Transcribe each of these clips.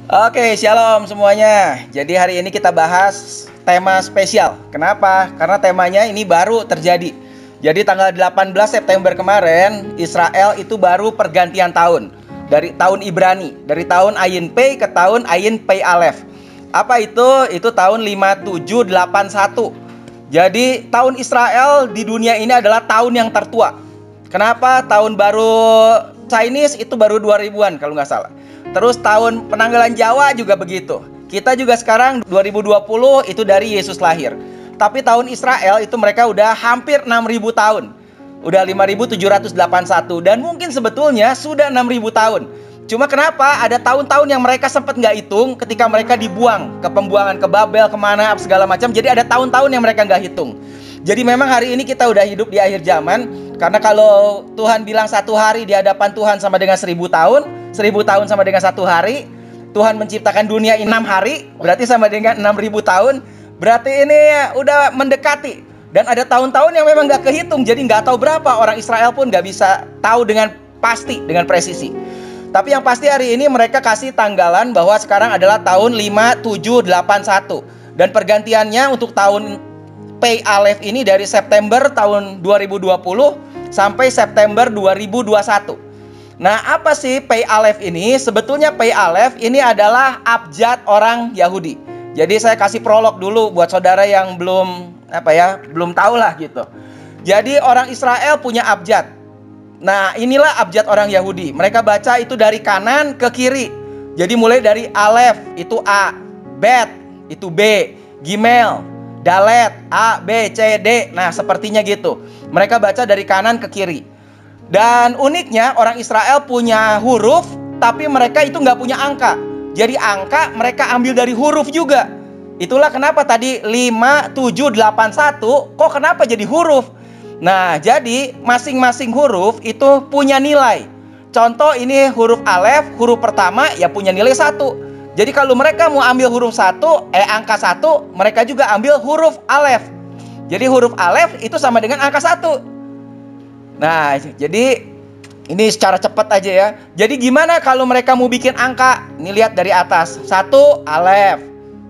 Oke, shalom semuanya. Jadi hari ini kita bahas tema spesial. Kenapa? Karena temanya ini baru terjadi. Jadi tanggal 18 September kemarin, Israel itu baru pergantian tahun. Dari tahun Ibrani, dari tahun Ayin Pei ke tahun Ayin Pei Alef. Apa itu? Itu tahun 5781. Jadi tahun Israel di dunia ini adalah tahun yang tertua. Kenapa? Tahun baru Chinese itu baru 2000-an kalau nggak salah. Terus tahun penanggalan Jawa juga begitu. Kita juga sekarang 2020 itu dari Yesus lahir. Tapi tahun Israel itu mereka udah hampir 6000 tahun. Udah 5781. Dan mungkin sebetulnya sudah 6000 tahun. Cuma kenapa ada tahun-tahun yang mereka sempat nggak hitung ketika mereka dibuang ke pembuangan ke Babel, kemana, segala macam. Jadi ada tahun-tahun yang mereka nggak hitung. Jadi memang hari ini kita udah hidup di akhir zaman. Karena kalau Tuhan bilang satu hari di hadapan Tuhan sama dengan 1000 tahun, 1000 tahun sama dengan satu hari. Tuhan menciptakan dunia 6 hari, berarti sama dengan 6000 tahun. Berarti ini udah mendekati. Dan ada tahun-tahun yang memang gak kehitung. Jadi gak tahu berapa. Orang Israel pun gak bisa tahu dengan pasti, dengan presisi. Tapi yang pasti hari ini mereka kasih tanggalan bahwa sekarang adalah tahun 5781. Dan pergantiannya untuk tahun Pei Alef ini dari September tahun 2020 sampai September 2021. Nah, apa sih Pei Alef ini? Sebetulnya Pei Alef ini adalah abjad orang Yahudi. Jadi saya kasih prolog dulu buat saudara yang belum tahu lah gitu. Jadi orang Israel punya abjad. Nah, inilah abjad orang Yahudi. Mereka baca itu dari kanan ke kiri. Jadi mulai dari Alef itu A, Bet itu B, Gimel, Dalet A, B, C, D. Nah, sepertinya gitu. Mereka baca dari kanan ke kiri. Dan uniknya orang Israel punya huruf, tapi mereka itu nggak punya angka. Jadi angka mereka ambil dari huruf juga. Itulah kenapa tadi 5781 kok kenapa jadi huruf. Nah, jadi masing-masing huruf itu punya nilai. Contoh ini huruf Alef, huruf pertama ya punya nilai 1. Jadi kalau mereka mau ambil huruf 1, angka 1, mereka juga ambil huruf Alef. Jadi huruf Alef itu sama dengan angka 1. Nah, jadi ini secara cepat aja ya. Jadi gimana kalau mereka mau bikin angka? Ini lihat dari atas. 1 Alef.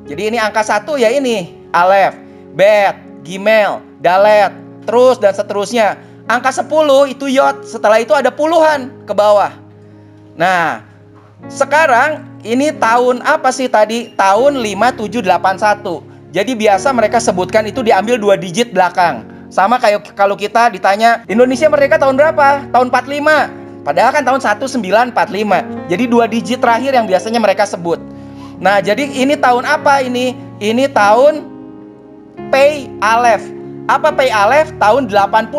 Jadi ini angka 1 ya ini Alef, Bet, Gimel, Dalet, terus dan seterusnya. Angka 10 itu Yod. Setelah itu ada puluhan ke bawah. Nah, sekarang ini tahun apa sih tadi? Tahun 5781. Jadi biasa mereka sebutkan itu diambil 2 digit belakang. Sama kayak kalau kita ditanya Indonesia merdeka tahun berapa? Tahun 45. Padahal kan tahun 1945. Jadi 2 digit terakhir yang biasanya mereka sebut. Nah, jadi ini tahun apa ini? Ini tahun Pei Alef. Apa Pei Alef? Tahun 81.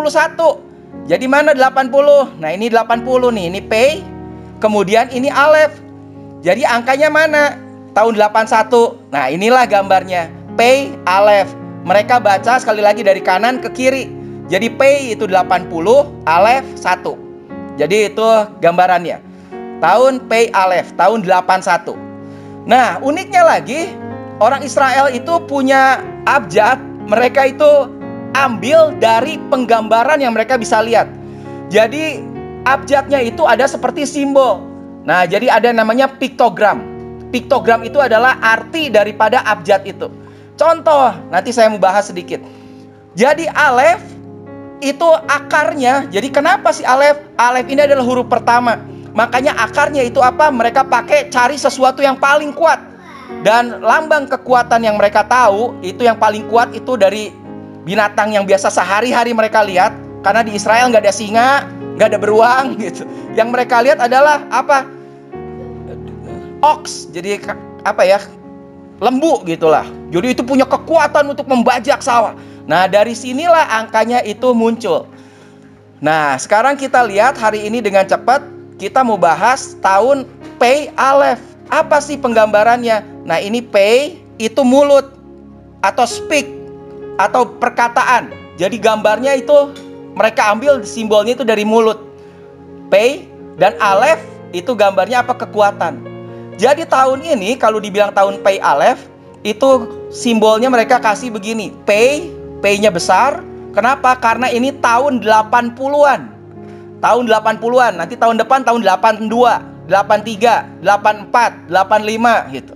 Jadi mana 80? Nah, ini 80 nih. Ini Pei. Kemudian ini Alef. Jadi angkanya mana? Tahun 81. Nah, inilah gambarnya. Pei Alef. Mereka baca sekali lagi dari kanan ke kiri. Jadi Pei itu 80, Alef 1. Jadi itu gambarannya. Tahun Pei Alef, tahun 81. Nah, uniknya lagi, orang Israel itu punya abjad. Mereka itu ambil dari penggambaran yang mereka bisa lihat. Jadi abjadnya itu ada seperti simbol. Nah, jadi ada namanya piktogram. Piktogram itu adalah arti daripada abjad itu. Contoh, nanti saya mau bahas sedikit. Jadi Alef itu akarnya. Jadi kenapa sih Alef? Alef ini adalah huruf pertama. Makanya akarnya itu apa? Mereka pakai cari sesuatu yang paling kuat. Dan lambang kekuatan yang mereka tahu itu yang paling kuat itu dari binatang yang biasa sehari-hari mereka lihat. Karena di Israel nggak ada singa, nggak ada beruang gitu. Yang mereka lihat adalah apa? Ox. Jadi apa ya? Lembu gitulah. Jadi itu punya kekuatan untuk membajak sawah. Nah, dari sinilah angkanya itu muncul. Nah, sekarang kita lihat hari ini dengan cepat. Kita mau bahas tahun Pei Alef. Apa sih penggambarannya? Nah, ini Pei itu mulut atau speak atau perkataan. Jadi gambarnya itu mereka ambil simbolnya itu dari mulut. Pei dan Alef itu gambarnya apa? Kekuatan. Jadi tahun ini kalau dibilang tahun Pei Alef itu simbolnya mereka kasih begini. P-nya besar. Kenapa? Karena ini tahun 80-an. Tahun 80-an. Nanti tahun depan tahun 82. 83, 84, 85 gitu.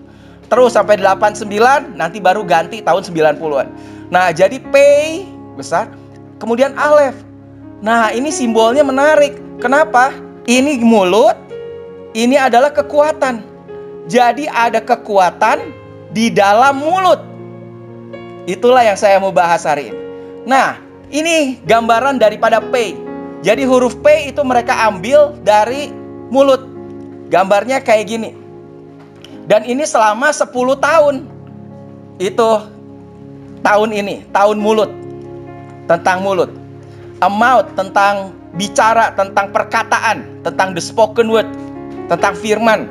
Terus sampai 89, nanti baru ganti tahun 90-an. Nah, jadi P besar, kemudian Alef. Nah, ini simbolnya menarik. Kenapa? Ini mulut, ini adalah kekuatan. Jadi ada kekuatan di dalam mulut. Itulah yang saya mau bahas hari ini. Nah, ini gambaran daripada P. Jadi huruf P itu mereka ambil dari mulut. Gambarnya kayak gini. Dan ini selama 10 tahun. Itu tahun ini, tahun mulut. Tentang mulut. A mouth, tentang bicara, tentang perkataan, tentang the spoken word, tentang firman.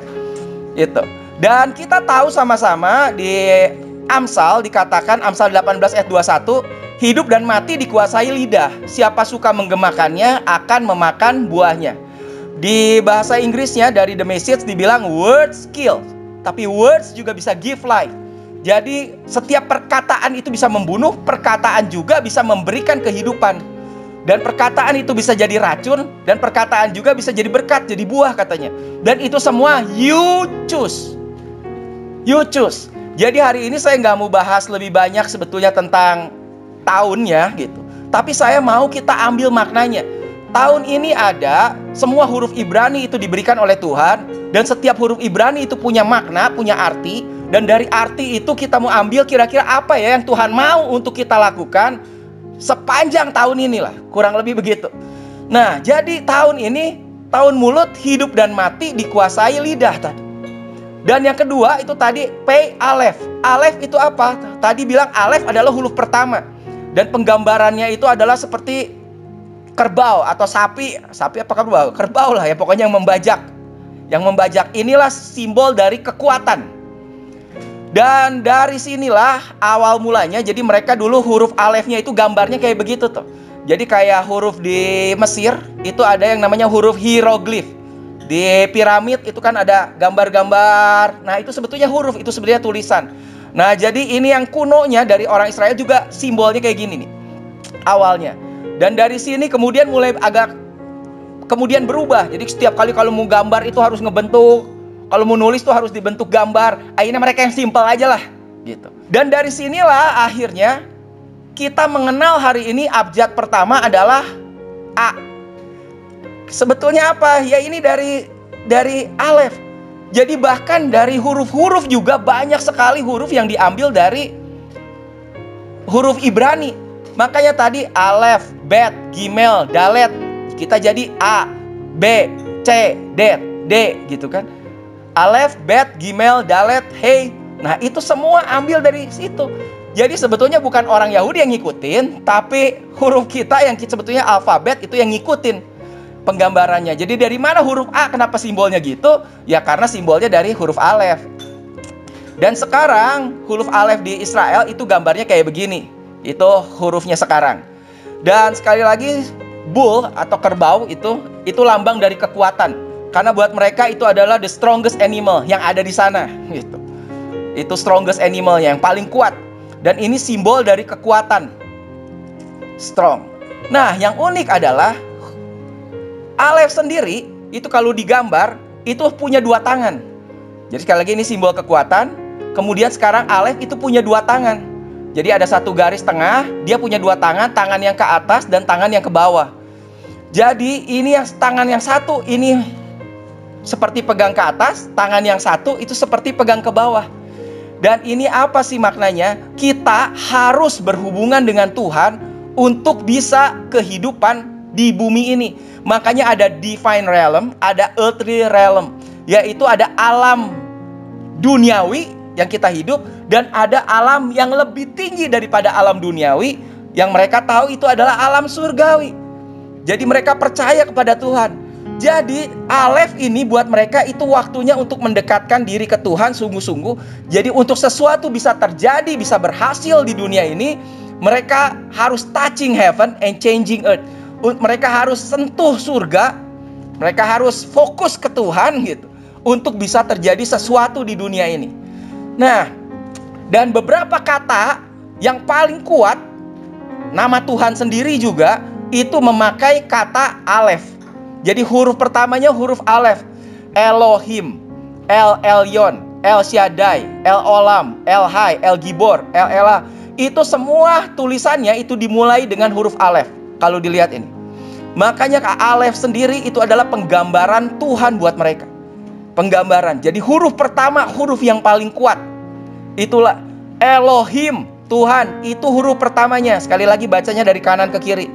Itu. Dan kita tahu sama-sama di Amsal dikatakan, Amsal 18 ayat 21, hidup dan mati dikuasai lidah. Siapa suka menggemakannya akan memakan buahnya. Di bahasa Inggrisnya dari The Message dibilang words kill. Tapi words juga bisa give life. Jadi setiap perkataan itu bisa membunuh, perkataan juga bisa memberikan kehidupan. Dan perkataan itu bisa jadi racun, dan perkataan juga bisa jadi berkat, jadi buah katanya. Dan itu semua you choose. You choose. Jadi hari ini saya nggak mau bahas lebih banyak sebetulnya tentang tahunnya gitu. Tapi saya mau kita ambil maknanya. Tahun ini ada, semua huruf Ibrani itu diberikan oleh Tuhan. Dan setiap huruf Ibrani itu punya makna, punya arti. Dan dari arti itu kita mau ambil kira-kira apa ya yang Tuhan mau untuk kita lakukan sepanjang tahun inilah. Kurang lebih begitu. Nah, jadi tahun ini, tahun mulut, hidup dan mati dikuasai lidah tadi. Dan yang kedua itu tadi P, Alef. Alef itu apa? Tadi bilang Alef adalah huruf pertama. Dan penggambarannya itu adalah seperti kerbau atau sapi. Sapi apa kerbau? Kerbau lah ya, pokoknya yang membajak. Yang membajak inilah simbol dari kekuatan. Dan dari sinilah awal mulanya. Jadi mereka dulu huruf Alefnya itu gambarnya kayak begitu tuh. Jadi kayak huruf di Mesir itu ada yang namanya huruf hieroglif. Di piramid itu kan ada gambar-gambar. Nah, itu sebetulnya huruf, itu sebenarnya tulisan. Nah, jadi ini yang kunonya dari orang Israel juga simbolnya kayak gini nih. Awalnya. Dan dari sini kemudian mulai agak kemudian berubah. Jadi setiap kali kalau mau gambar itu harus ngebentuk. Kalau mau nulis tuh harus dibentuk gambar. Akhirnya mereka yang simpel aja lah gitu. Dan dari sinilah akhirnya kita mengenal hari ini abjad pertama adalah A. Sebetulnya apa? Ya ini dari Alef. Jadi bahkan dari huruf-huruf juga banyak sekali huruf yang diambil dari huruf Ibrani. Makanya tadi Alef, Bet, Gimel, Dalet. Kita jadi A, B, C, D gitu kan. Alef, Bet, Gimel, Dalet, Hey. Nah itu semua ambil dari situ. Jadi sebetulnya bukan orang Yahudi yang ngikutin, tapi huruf kita yang sebetulnya alfabet itu yang ngikutin penggambarannya. Jadi dari mana huruf A? Kenapa simbolnya gitu? Ya karena simbolnya dari huruf Alef. Dan sekarang huruf Alef di Israel itu gambarnya kayak begini. Itu hurufnya sekarang. Dan sekali lagi bull atau kerbau itu lambang dari kekuatan. Karena buat mereka itu adalah the strongest animal yang ada di sana gitu. Itu strongest animal yang paling kuat. Dan ini simbol dari kekuatan. Strong. Nah, yang unik adalah Alef sendiri itu kalau digambar itu punya 2 tangan. Jadi sekali lagi ini simbol kekuatan. Kemudian sekarang Alef itu punya 2 tangan. Jadi ada satu garis tengah, dia punya 2 tangan, tangan yang ke atas dan tangan yang ke bawah. Jadi ini yang tangan yang satu ini seperti pegang ke atas, tangan yang satu itu seperti pegang ke bawah. Dan ini apa sih maknanya? Kita harus berhubungan dengan Tuhan untuk bisa kehidupan di bumi ini. Makanya ada divine realm, ada earthly realm, yaitu ada alam duniawi yang kita hidup dan ada alam yang lebih tinggi daripada alam duniawi yang mereka tahu itu adalah alam surgawi. Jadi mereka percaya kepada Tuhan. Jadi Alef ini buat mereka itu waktunya untuk mendekatkan diri ke Tuhan sungguh-sungguh. Jadi untuk sesuatu bisa terjadi, bisa berhasil di dunia ini, mereka harus touching heaven and changing earth. Mereka harus sentuh surga, mereka harus fokus ke Tuhan gitu, untuk bisa terjadi sesuatu di dunia ini. Nah, dan beberapa kata yang paling kuat, nama Tuhan sendiri juga itu memakai kata Alef. Jadi huruf pertamanya huruf Alef. Elohim, El Elyon, El Shaddai, El Olam, El Hai, El Gibor, El Elah. Itu semua tulisannya itu dimulai dengan huruf alef. Kalau dilihat ini, makanya alef sendiri itu adalah penggambaran Tuhan buat mereka. Penggambaran. Jadi huruf pertama, huruf yang paling kuat. Itulah Elohim, Tuhan. Itu huruf pertamanya. Sekali lagi bacanya dari kanan ke kiri.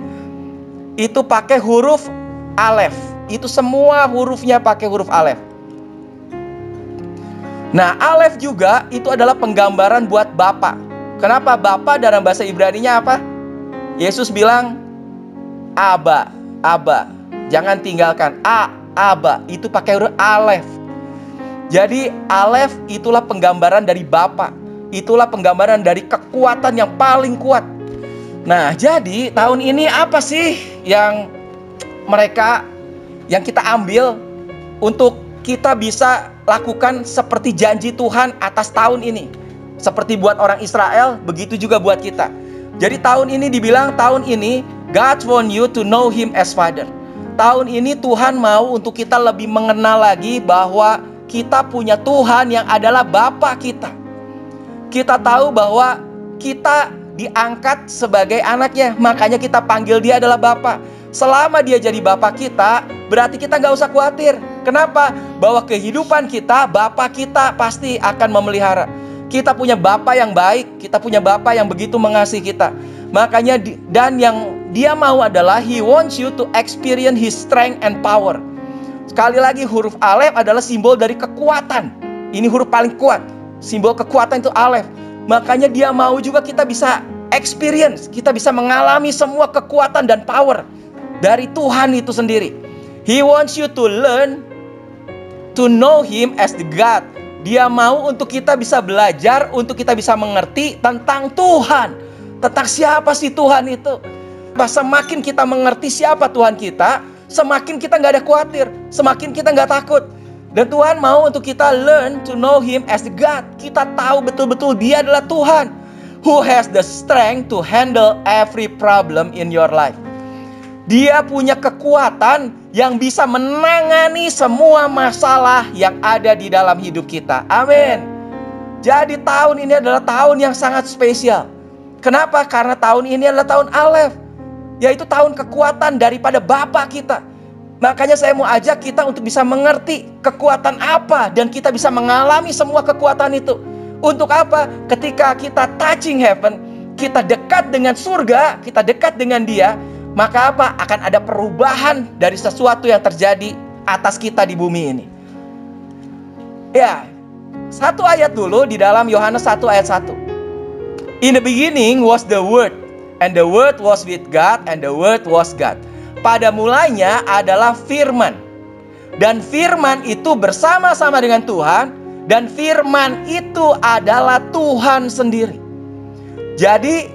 Itu pakai huruf alef. Itu semua hurufnya pakai huruf alef. Nah, alef juga itu adalah penggambaran buat Bapa. Kenapa Bapa dalam bahasa Ibraninya apa? Yesus bilang Aba, Aba. Jangan tinggalkan. Aba. Itu pakai huruf alef. Jadi alef itulah penggambaran dari Bapa. Itulah penggambaran dari kekuatan yang paling kuat. Nah, jadi tahun ini apa sih yang kita ambil untuk kita bisa lakukan seperti janji Tuhan atas tahun ini? Seperti buat orang Israel, begitu juga buat kita. Jadi tahun ini dibilang, tahun ini God want you to know Him as Father. Tahun ini Tuhan mau untuk kita lebih mengenal lagi bahwa kita punya Tuhan yang adalah Bapa kita. Kita tahu bahwa kita diangkat sebagai anaknya, makanya kita panggil dia adalah Bapa. Selama dia jadi Bapa kita, berarti kita nggak usah khawatir. Kenapa? Bahwa kehidupan kita, Bapa kita pasti akan memelihara. Kita punya Bapa yang baik, kita punya Bapa yang begitu mengasihi kita. Makanya dan yang dia mau adalah He wants you to experience His strength and power. Sekali lagi, huruf alef adalah simbol dari kekuatan. Ini huruf paling kuat. Simbol kekuatan itu alef. Makanya dia mau juga kita bisa experience, kita bisa mengalami semua kekuatan dan power dari Tuhan itu sendiri. He wants you to learn to know Him as the God. Dia mau untuk kita bisa belajar, untuk kita bisa mengerti tentang Tuhan. Tentang siapa sih Tuhan itu. Semakin kita mengerti siapa Tuhan kita, semakin kita nggak ada khawatir, semakin kita nggak takut. Dan Tuhan mau untuk kita learn to know Him as the God. Kita tahu betul-betul Dia adalah Tuhan who has the strength to handle every problem in your life. Dia punya kekuatan yang bisa menangani semua masalah yang ada di dalam hidup kita. Amin. Jadi tahun ini adalah tahun yang sangat spesial. Kenapa? Karena tahun ini adalah tahun Alef, yaitu tahun kekuatan daripada Bapa kita. Makanya saya mau ajak kita untuk bisa mengerti kekuatan apa, dan kita bisa mengalami semua kekuatan itu. Untuk apa? Ketika kita touching heaven, kita dekat dengan surga, kita dekat dengan Dia, maka apa? Akan ada perubahan dari sesuatu yang terjadi atas kita di bumi ini. Ya, satu ayat dulu di dalam Yohanes 1 ayat 1. In the beginning was the Word, and the Word was with God, and the Word was God. Pada mulanya adalah firman, dan firman itu bersama-sama dengan Tuhan, dan firman itu adalah Tuhan sendiri. Jadi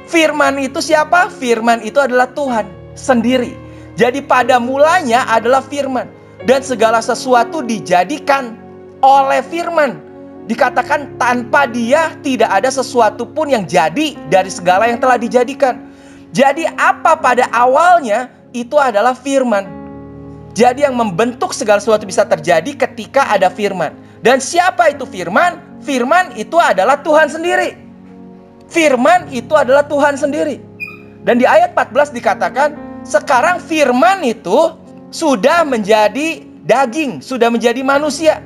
firman itu siapa? Firman itu adalah Tuhan sendiri. Jadi pada mulanya adalah firman, dan segala sesuatu dijadikan oleh firman. Dikatakan tanpa Dia tidak ada sesuatu pun yang jadi dari segala yang telah dijadikan. Jadi apa pada awalnya itu adalah firman. Jadi yang membentuk segala sesuatu bisa terjadi ketika ada firman. Dan siapa itu firman? Firman itu adalah Tuhan sendiri. Firman itu adalah Tuhan sendiri. Dan di ayat 14 dikatakan, sekarang firman itu sudah menjadi daging, sudah menjadi manusia,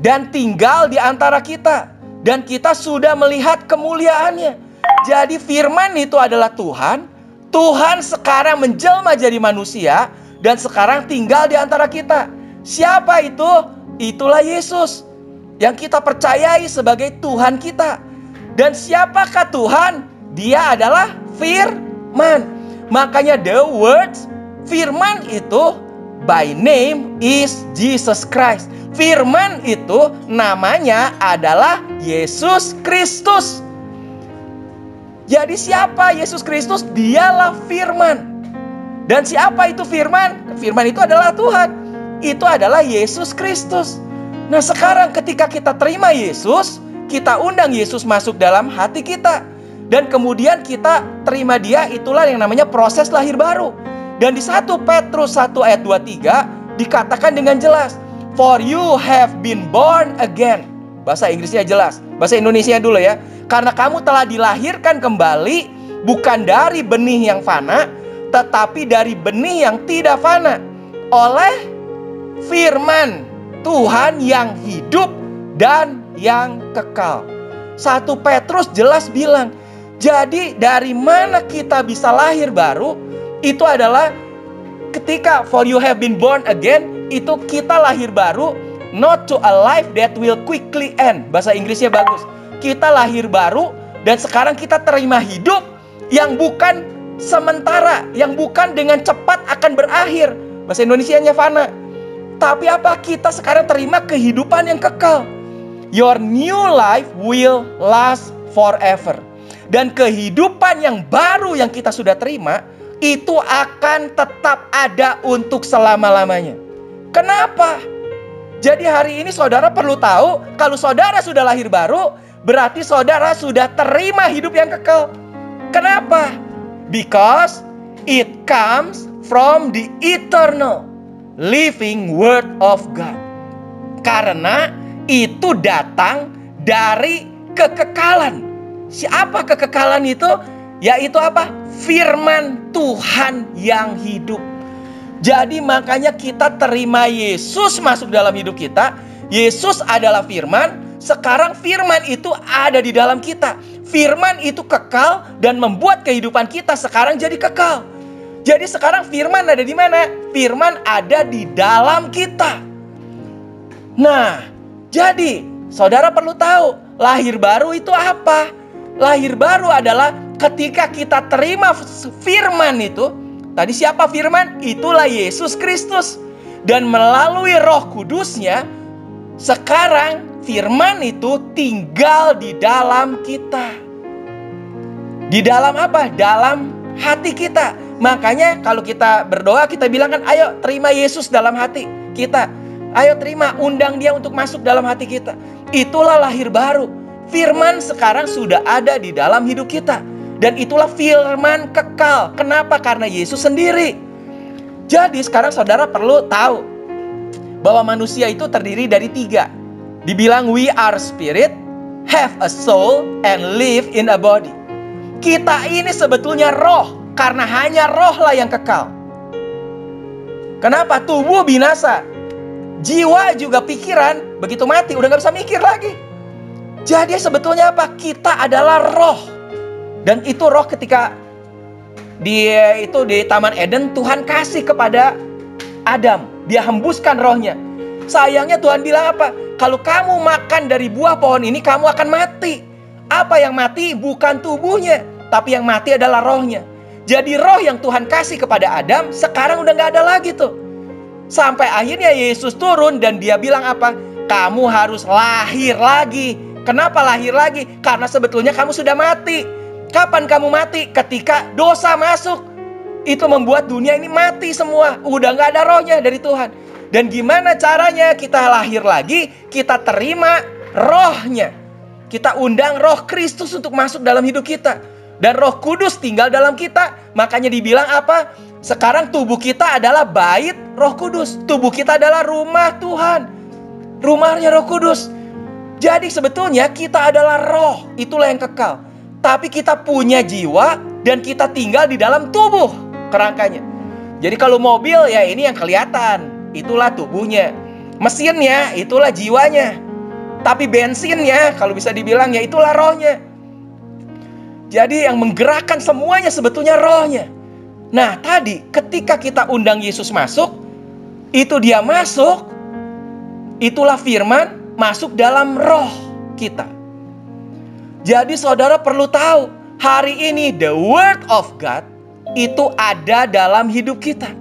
dan tinggal di antara kita, dan kita sudah melihat kemuliaannya. Jadi firman itu adalah Tuhan. Tuhan sekarang menjelma jadi manusia, dan sekarang tinggal di antara kita. Siapa itu? Itulah Yesus yang kita percayai sebagai Tuhan kita. Dan siapakah Tuhan? Dia adalah firman. Makanya the words, firman itu by name is Jesus Christ. Firman itu namanya adalah Yesus Kristus. Jadi siapa Yesus Kristus? Dialah firman. Dan siapa itu firman? Firman itu adalah Tuhan. Itu adalah Yesus Kristus. Nah, sekarang ketika kita terima Yesus, kita undang Yesus masuk dalam hati kita, dan kemudian kita terima Dia, itulah yang namanya proses lahir baru. Dan di 1 Petrus 1 ayat 23 dikatakan dengan jelas, for you have been born again. Bahasa Inggrisnya jelas, bahasa Indonesia dulu ya. Karena kamu telah dilahirkan kembali, bukan dari benih yang fana, tetapi dari benih yang tidak fana, oleh firman Tuhan yang hidup dan yang kekal. 1 Petrus jelas bilang, jadi dari mana kita bisa lahir baru? Itu adalah ketika for you have been born again, itu kita lahir baru, not to a life that will quickly end. Bahasa Inggrisnya bagus. Kita lahir baru dan sekarang kita terima hidup yang bukan sementara, yang bukan dengan cepat akan berakhir. Bahasa Indonesianya fana. Tapi apa? Kita sekarang terima kehidupan yang kekal. Your new life will last forever. Dan kehidupan yang baru yang kita sudah terima, itu akan tetap ada untuk selama-lamanya. Kenapa? Jadi hari ini saudara perlu tahu, kalau saudara sudah lahir baru, berarti saudara sudah terima hidup yang kekal. Kenapa? Because it comes from the eternal living word of God. Karena itu datang dari kekekalan. Siapa kekekalan itu? Yaitu apa? Firman Tuhan yang hidup. Jadi makanya kita terima Yesus masuk dalam hidup kita. Yesus adalah firman. Sekarang firman itu ada di dalam kita. Firman itu kekal dan membuat kehidupan kita sekarang jadi kekal. Jadi sekarang firman ada di mana? Firman ada di dalam kita. Nah, jadi saudara perlu tahu, lahir baru itu apa? Lahir baru adalah ketika kita terima firman itu. Tadi siapa firman? Itulah Yesus Kristus. Dan melalui Roh Kudusnya, sekarang firman itu tinggal di dalam kita. Di dalam apa? Dalam hati kita. Makanya kalau kita berdoa, kita bilang kan, ayo terima Yesus dalam hati kita. Ayo terima, undang dia untuk masuk dalam hati kita. Itulah lahir baru. Firman sekarang sudah ada di dalam hidup kita. Dan itulah firman kekal. Kenapa? Karena Yesus sendiri. Jadi sekarang saudara perlu tahu bahwa manusia itu terdiri dari 3. Dibilang we are spirit, have a soul, and live in a body. Kita ini sebetulnya roh, karena hanya roh lah yang kekal. Kenapa? Tubuh binasa, jiwa juga pikiran, begitu mati udah gak bisa mikir lagi. Jadi sebetulnya apa? Kita adalah roh. Dan itu roh ketika di Taman Eden, Tuhan kasih kepada Adam. Dia hembuskan rohnya. Sayangnya Tuhan bilang apa? Kalau kamu makan dari buah pohon ini, kamu akan mati. Apa yang mati? Bukan tubuhnya, tapi yang mati adalah rohnya. Jadi roh yang Tuhan kasih kepada Adam, sekarang udah gak ada lagi tuh. Sampai akhirnya Yesus turun dan dia bilang apa? Kamu harus lahir lagi. Kenapa lahir lagi? Karena sebetulnya kamu sudah mati. Kapan kamu mati? Ketika dosa masuk. Itu membuat dunia ini mati semua. Udah gak ada rohnya dari Tuhan. Dan gimana caranya kita lahir lagi? Kita terima rohnya. Kita undang Roh Kristus untuk masuk dalam hidup kita. Dan Roh Kudus tinggal dalam kita. Makanya dibilang apa? Sekarang tubuh kita adalah bait Roh Kudus. Tubuh kita adalah rumah Tuhan. Rumahnya Roh Kudus. Jadi sebetulnya kita adalah roh, itulah yang kekal. Tapi kita punya jiwa dan kita tinggal di dalam tubuh kerangkanya. Jadi kalau mobil ya ini yang kelihatan, itulah tubuhnya. Mesinnya, itulah jiwanya. Tapi bensinnya, kalau bisa dibilang ya itulah rohnya. Jadi yang menggerakkan semuanya sebetulnya rohnya. Nah tadi ketika kita undang Yesus masuk, itu dia masuk, itulah firman masuk dalam roh kita. Jadi saudara perlu tahu, hari ini the word of God itu ada dalam hidup kita.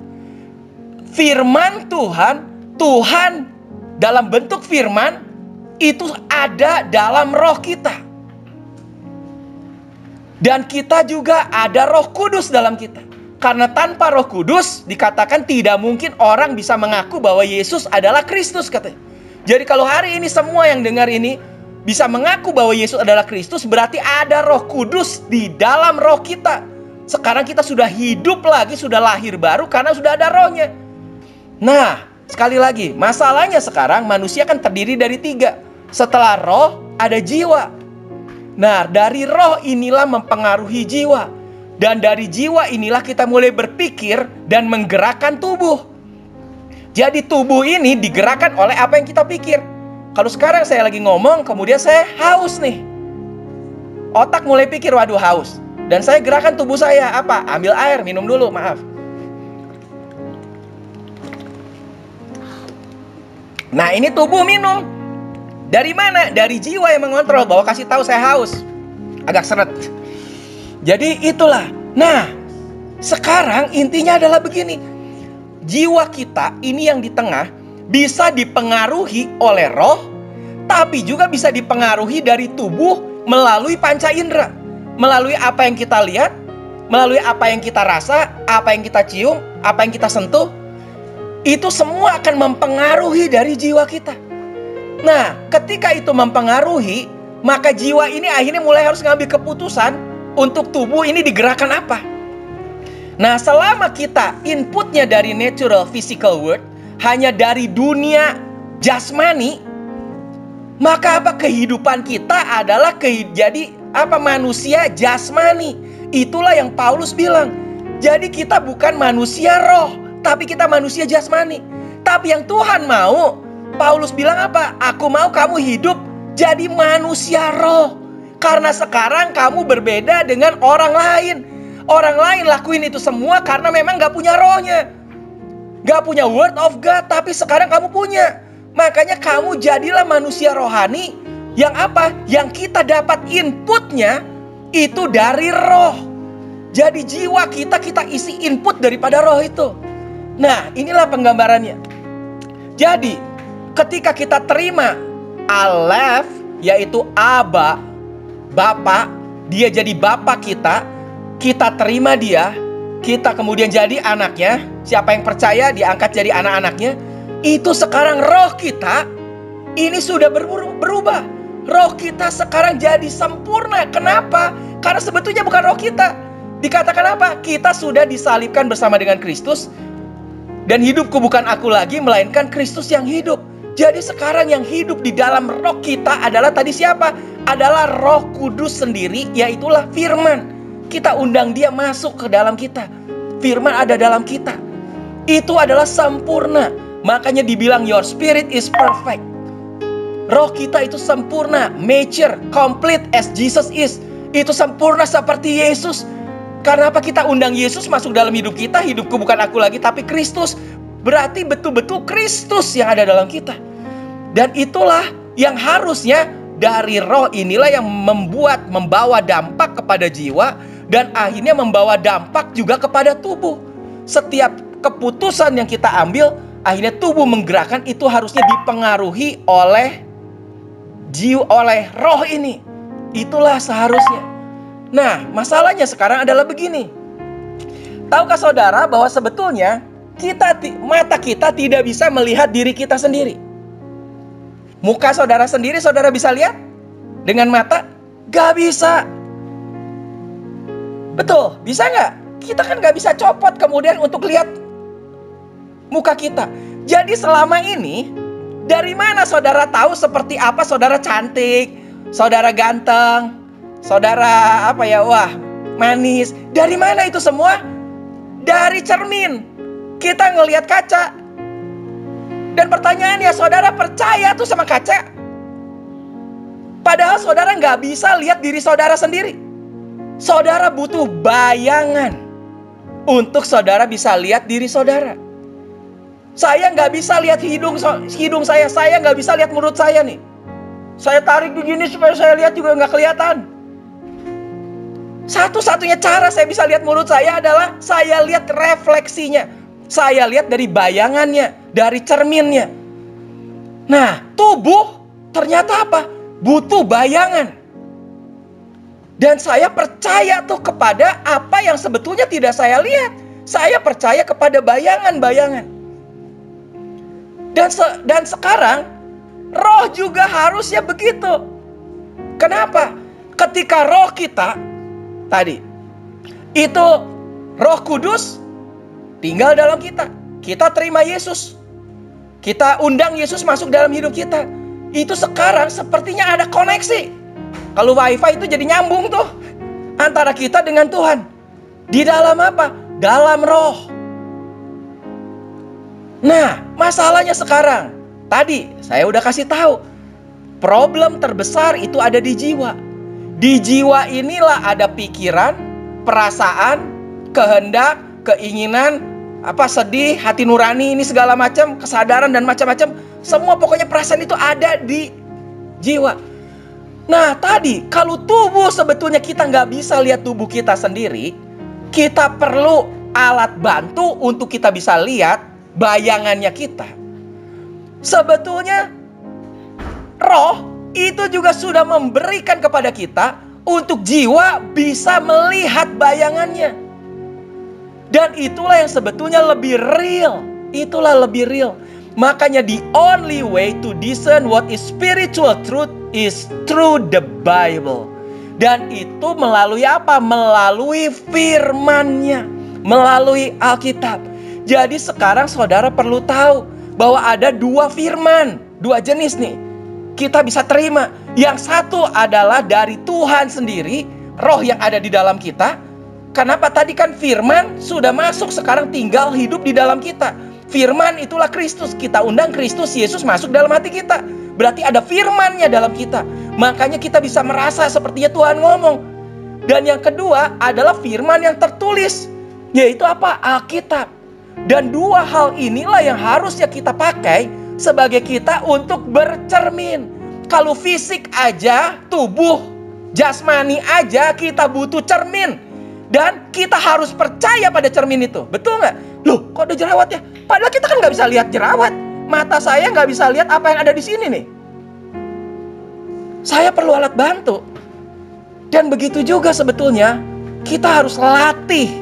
Firman Tuhan, Tuhan dalam bentuk firman itu ada dalam roh kita. Dan kita juga ada Roh Kudus dalam kita. Karena tanpa Roh Kudus dikatakan tidak mungkin orang bisa mengaku bahwa Yesus adalah Kristus katanya. Jadi kalau hari ini semua yang dengar ini bisa mengaku bahwa Yesus adalah Kristus, berarti ada Roh Kudus di dalam roh kita. Sekarang kita sudah hidup lagi, sudah lahir baru karena sudah ada rohnya. Nah, Sekali lagi, masalahnya sekarang manusia kan terdiri dari 3. Setelah roh, ada jiwa. Nah, dari roh inilah mempengaruhi jiwa. Dan dari jiwa inilah kita mulai berpikir dan menggerakkan tubuh. Jadi tubuh ini digerakkan oleh apa yang kita pikir. Kalau sekarang saya lagi ngomong, kemudian saya haus nih. Otak mulai pikir, waduh haus. Dan saya gerakan tubuh saya, apa? Ambil air, minum dulu, maaf. Nah, ini tubuh minum. Dari mana? Dari jiwa yang mengontrol bahwa kasih tahu saya haus. Agak seret. Jadi itulah. Nah, sekarang intinya adalah begini. Jiwa kita ini yang di tengah bisa dipengaruhi oleh roh, tapi juga bisa dipengaruhi dari tubuh melalui panca indera. Melalui apa yang kita lihat, melalui apa yang kita rasa, apa yang kita cium, apa yang kita sentuh. Itu semua akan mempengaruhi dari jiwa kita. Nah, ketika itu mempengaruhi, maka jiwa ini akhirnya mulai harus ngambil keputusan untuk tubuh ini digerakkan apa. Nah, selama kita inputnya dari natural physical world, hanya dari dunia jasmani, maka apa, kehidupan kita adalah jadi apa, manusia jasmani. Itulah yang Paulus bilang. Jadi kita bukan manusia roh, tapi kita manusia jasmani. Tapi yang Tuhan mau, Paulus bilang apa? Aku mau kamu hidup jadi manusia roh. Karena sekarang kamu berbeda dengan orang lain. Orang lain lakuin itu semua karena memang gak punya rohnya. Gak punya word of God, tapi sekarang kamu punya. Makanya kamu jadilah manusia rohani. Yang apa? Yang kita dapat inputnya itu dari roh. Jadi jiwa kita isi input daripada roh itu. Nah, inilah penggambarannya. Jadi, ketika kita terima Aleph, yaitu Aba, Bapa, dia jadi Bapa kita, kita terima dia, kita kemudian jadi anaknya. Siapa yang percaya diangkat jadi anak-anaknya. Itu sekarang roh kita ini sudah berubah. Roh kita sekarang jadi sempurna. Kenapa? Karena sebetulnya bukan roh kita. Dikatakan apa? Kita sudah disalibkan bersama dengan Kristus. Dan hidupku bukan aku lagi, melainkan Kristus yang hidup. Jadi sekarang yang hidup di dalam roh kita adalah tadi siapa? Adalah Roh Kudus sendiri, yaitulah firman. Kita undang dia masuk ke dalam kita. Firman ada dalam kita. Itu adalah sempurna. Makanya dibilang your spirit is perfect. Roh kita itu sempurna, mature, complete as Jesus is. Itu sempurna seperti Yesus. Karena apa? Kita undang Yesus masuk dalam hidup kita. Hidupku bukan aku lagi, tapi Kristus. Berarti betul-betul Kristus yang ada dalam kita. Dan itulah yang harusnya dari roh inilah yang membawa dampak kepada jiwa. Dan akhirnya membawa dampak juga kepada tubuh. Setiap keputusan yang kita ambil, akhirnya tubuh menggerakkan, itu harusnya dipengaruhi oleh roh ini. Itulah seharusnya. Nah, masalahnya sekarang adalah begini. Tahukah saudara bahwa sebetulnya mata kita tidak bisa melihat diri kita sendiri? Muka saudara sendiri saudara bisa lihat dengan mata? Gak bisa. Betul, bisa gak? Kita kan gak bisa copot kemudian untuk lihat muka kita. Jadi selama ini, dari mana saudara tahu seperti apa saudara cantik, saudara ganteng, saudara wah manis? Dari mana itu semua? Dari cermin. Kita ngelihat kaca. Dan pertanyaannya, saudara percaya tuh sama kaca? Padahal saudara nggak bisa lihat diri saudara sendiri. Saudara butuh bayangan untuk saudara bisa lihat diri saudara. Saya nggak bisa lihat hidung saya nggak bisa lihat mulut saya nih. Saya tarik begini supaya saya lihat juga nggak kelihatan. Satu-satunya cara saya bisa lihat mulut saya adalah saya lihat refleksinya. Saya lihat dari bayangannya, dari cerminnya. Nah, tubuh ternyata apa? Butuh bayangan. Dan saya percaya tuh kepada apa yang sebetulnya tidak saya lihat. Saya percaya kepada bayangan-bayangan. Dan sekarang roh juga harusnya begitu. Kenapa? Ketika roh kita tadi itu Roh Kudus tinggal dalam kita. Kita terima Yesus. Kita undang Yesus masuk dalam hidup kita. Itu sekarang sepertinya ada koneksi. Kalau wifi itu jadi nyambung tuh antara kita dengan Tuhan. Di dalam apa? Dalam roh. Nah, masalahnya sekarang, tadi saya udah kasih tahu, problem terbesar itu ada di jiwa. Di jiwa inilah ada pikiran, perasaan, kehendak, keinginan, sedih, hati nurani, ini segala macam, kesadaran dan macam-macam. Semua pokoknya perasaan itu ada di jiwa. Nah, tadi kalau tubuh sebetulnya kita nggak bisa lihat tubuh kita sendiri, kita perlu alat bantu untuk kita bisa lihat bayangannya kita. Sebetulnya roh itu juga sudah memberikan kepada kita untuk jiwa bisa melihat bayangannya. Dan itulah yang sebetulnya lebih real. Itulah lebih real. Makanya the only way to discern what is spiritual truth is through the Bible. Dan itu melalui apa? Melalui firman-Nya, melalui Alkitab. Jadi sekarang saudara perlu tahu bahwa ada dua firman, dua jenis nih. Kita bisa terima. Yang satu adalah dari Tuhan sendiri, roh yang ada di dalam kita. Kenapa? Tadi kan firman sudah masuk, sekarang tinggal hidup di dalam kita. Firman itulah Kristus. Kita undang Kristus Yesus masuk dalam hati kita. Berarti ada firman-Nya dalam kita. Makanya kita bisa merasa sepertinya Tuhan ngomong. Dan yang kedua adalah firman yang tertulis, yaitu apa? Alkitab. Dan dua hal inilah yang harusnya kita pakai sebagai kita untuk bercermin. Kalau fisik aja, tubuh, jasmani aja kita butuh cermin. Dan kita harus percaya pada cermin itu. Betul nggak? Loh, kok ada jerawat ya? Padahal kita kan nggak bisa lihat jerawat. Mata saya nggak bisa lihat apa yang ada di sini nih. Saya perlu alat bantu. Dan begitu juga sebetulnya kita harus latih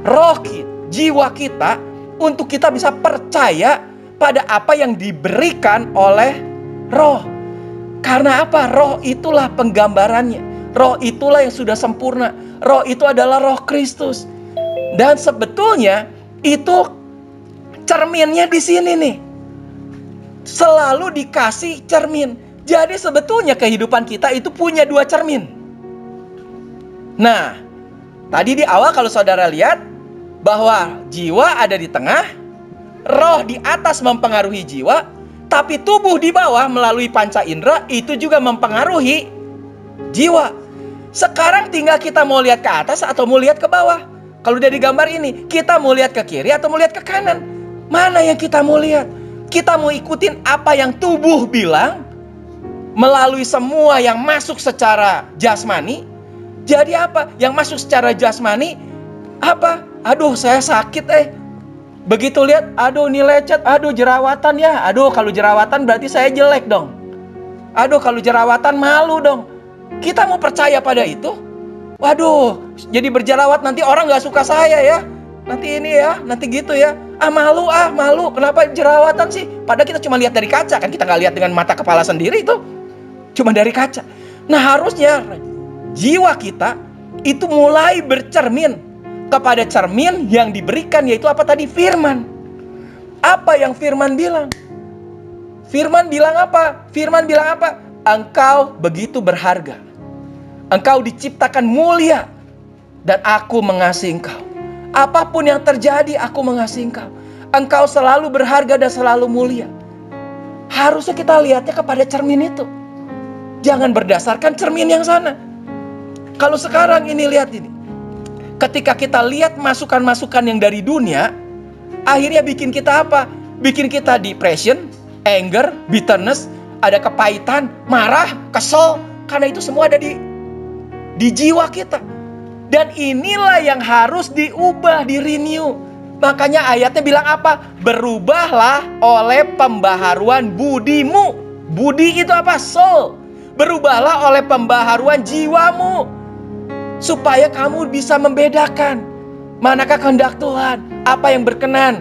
roh kita, jiwa kita, untuk kita bisa percaya pada apa yang diberikan oleh roh. Karena apa? Roh itulah penggambarannya. Roh itulah yang sudah sempurna. Roh itu adalah roh Kristus. Dan sebetulnya itu cerminnya di sini nih. Selalu dikasih cermin. Jadi sebetulnya kehidupan kita itu punya dua cermin. Nah, tadi di awal kalau saudara lihat bahwa jiwa ada di tengah, roh di atas mempengaruhi jiwa, tapi tubuh di bawah melalui panca indera itu juga mempengaruhi jiwa. Sekarang tinggal kita mau lihat ke atas atau mau lihat ke bawah. Kalau dari gambar ini, kita mau lihat ke kiri atau mau lihat ke kanan. Mana yang kita mau lihat? Kita mau ikutin apa yang tubuh bilang melalui semua yang masuk secara jasmani. Jadi apa? Yang masuk secara jasmani apa? Aduh, saya sakit Begitu lihat, aduh ini lecet, aduh jerawatan ya. Aduh, kalau jerawatan berarti saya jelek dong. Aduh, kalau jerawatan malu dong. Kita mau percaya pada itu? Waduh, jadi berjerawat nanti orang gak suka saya ya. Nanti ini ya, nanti gitu ya. Malu. Kenapa jerawatan sih? Padahal kita cuma lihat dari kaca kan. Kita gak lihat dengan mata kepala sendiri itu. Cuma dari kaca. Nah, harusnya jiwa kita itu mulai bercermin kepada cermin yang diberikan, yaitu apa tadi? Firman. Apa yang firman bilang? Firman bilang apa? Firman bilang apa? Engkau begitu berharga. Engkau diciptakan mulia. Dan aku mengasihi engkau. Apapun yang terjadi, aku mengasihi engkau. Engkau selalu berharga dan selalu mulia. Harusnya kita lihatnya kepada cermin itu. Jangan berdasarkan cermin yang sana. Kalau sekarang ini lihat ini. Ketika kita lihat masukan-masukan yang dari dunia, akhirnya bikin kita apa? Bikin kita depression, anger, bitterness, ada kepahitan, marah, kesel. Karena itu semua ada di jiwa kita. Dan inilah yang harus diubah, di-renew. Makanya ayatnya bilang apa? Berubahlah oleh pembaharuan budimu. Budi itu apa? Soul. Berubahlah oleh pembaharuan jiwamu. Supaya kamu bisa membedakan manakah kehendak Tuhan, apa yang berkenan,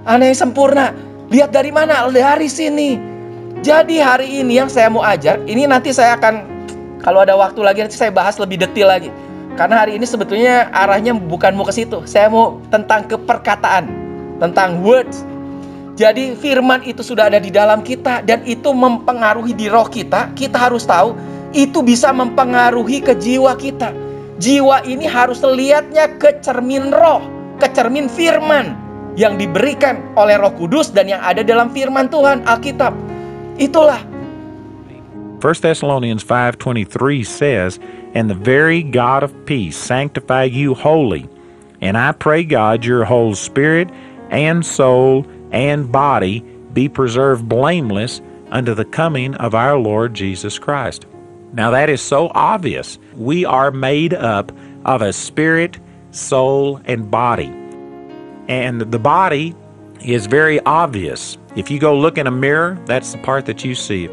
mana yang sempurna. Lihat dari mana? Dari sini. Jadi hari ini yang saya mau ajar, ini nanti saya akan, kalau ada waktu lagi nanti saya bahas lebih detail lagi. Karena hari ini sebetulnya arahnya bukan mau ke situ. Saya mau tentang keperkataan, tentang words. Jadi firman itu sudah ada di dalam kita dan itu mempengaruhi di roh kita. Kita harus tahu itu bisa mempengaruhi ke jiwa kita. Jiwa ini harus lihatnya ke cermin roh, ke cermin firman yang diberikan oleh Roh Kudus dan yang ada dalam firman Tuhan, Alkitab. Itulah 1 Thessalonians 5:23 says, "And the very God of peace sanctify you wholly. And I pray God your whole spirit and soul and body be preserved blameless unto the coming of our Lord Jesus Christ." Now that is so obvious. We are made up of a spirit, soul, and body. And the body is very obvious. If you go look in a mirror, that's the part that you see.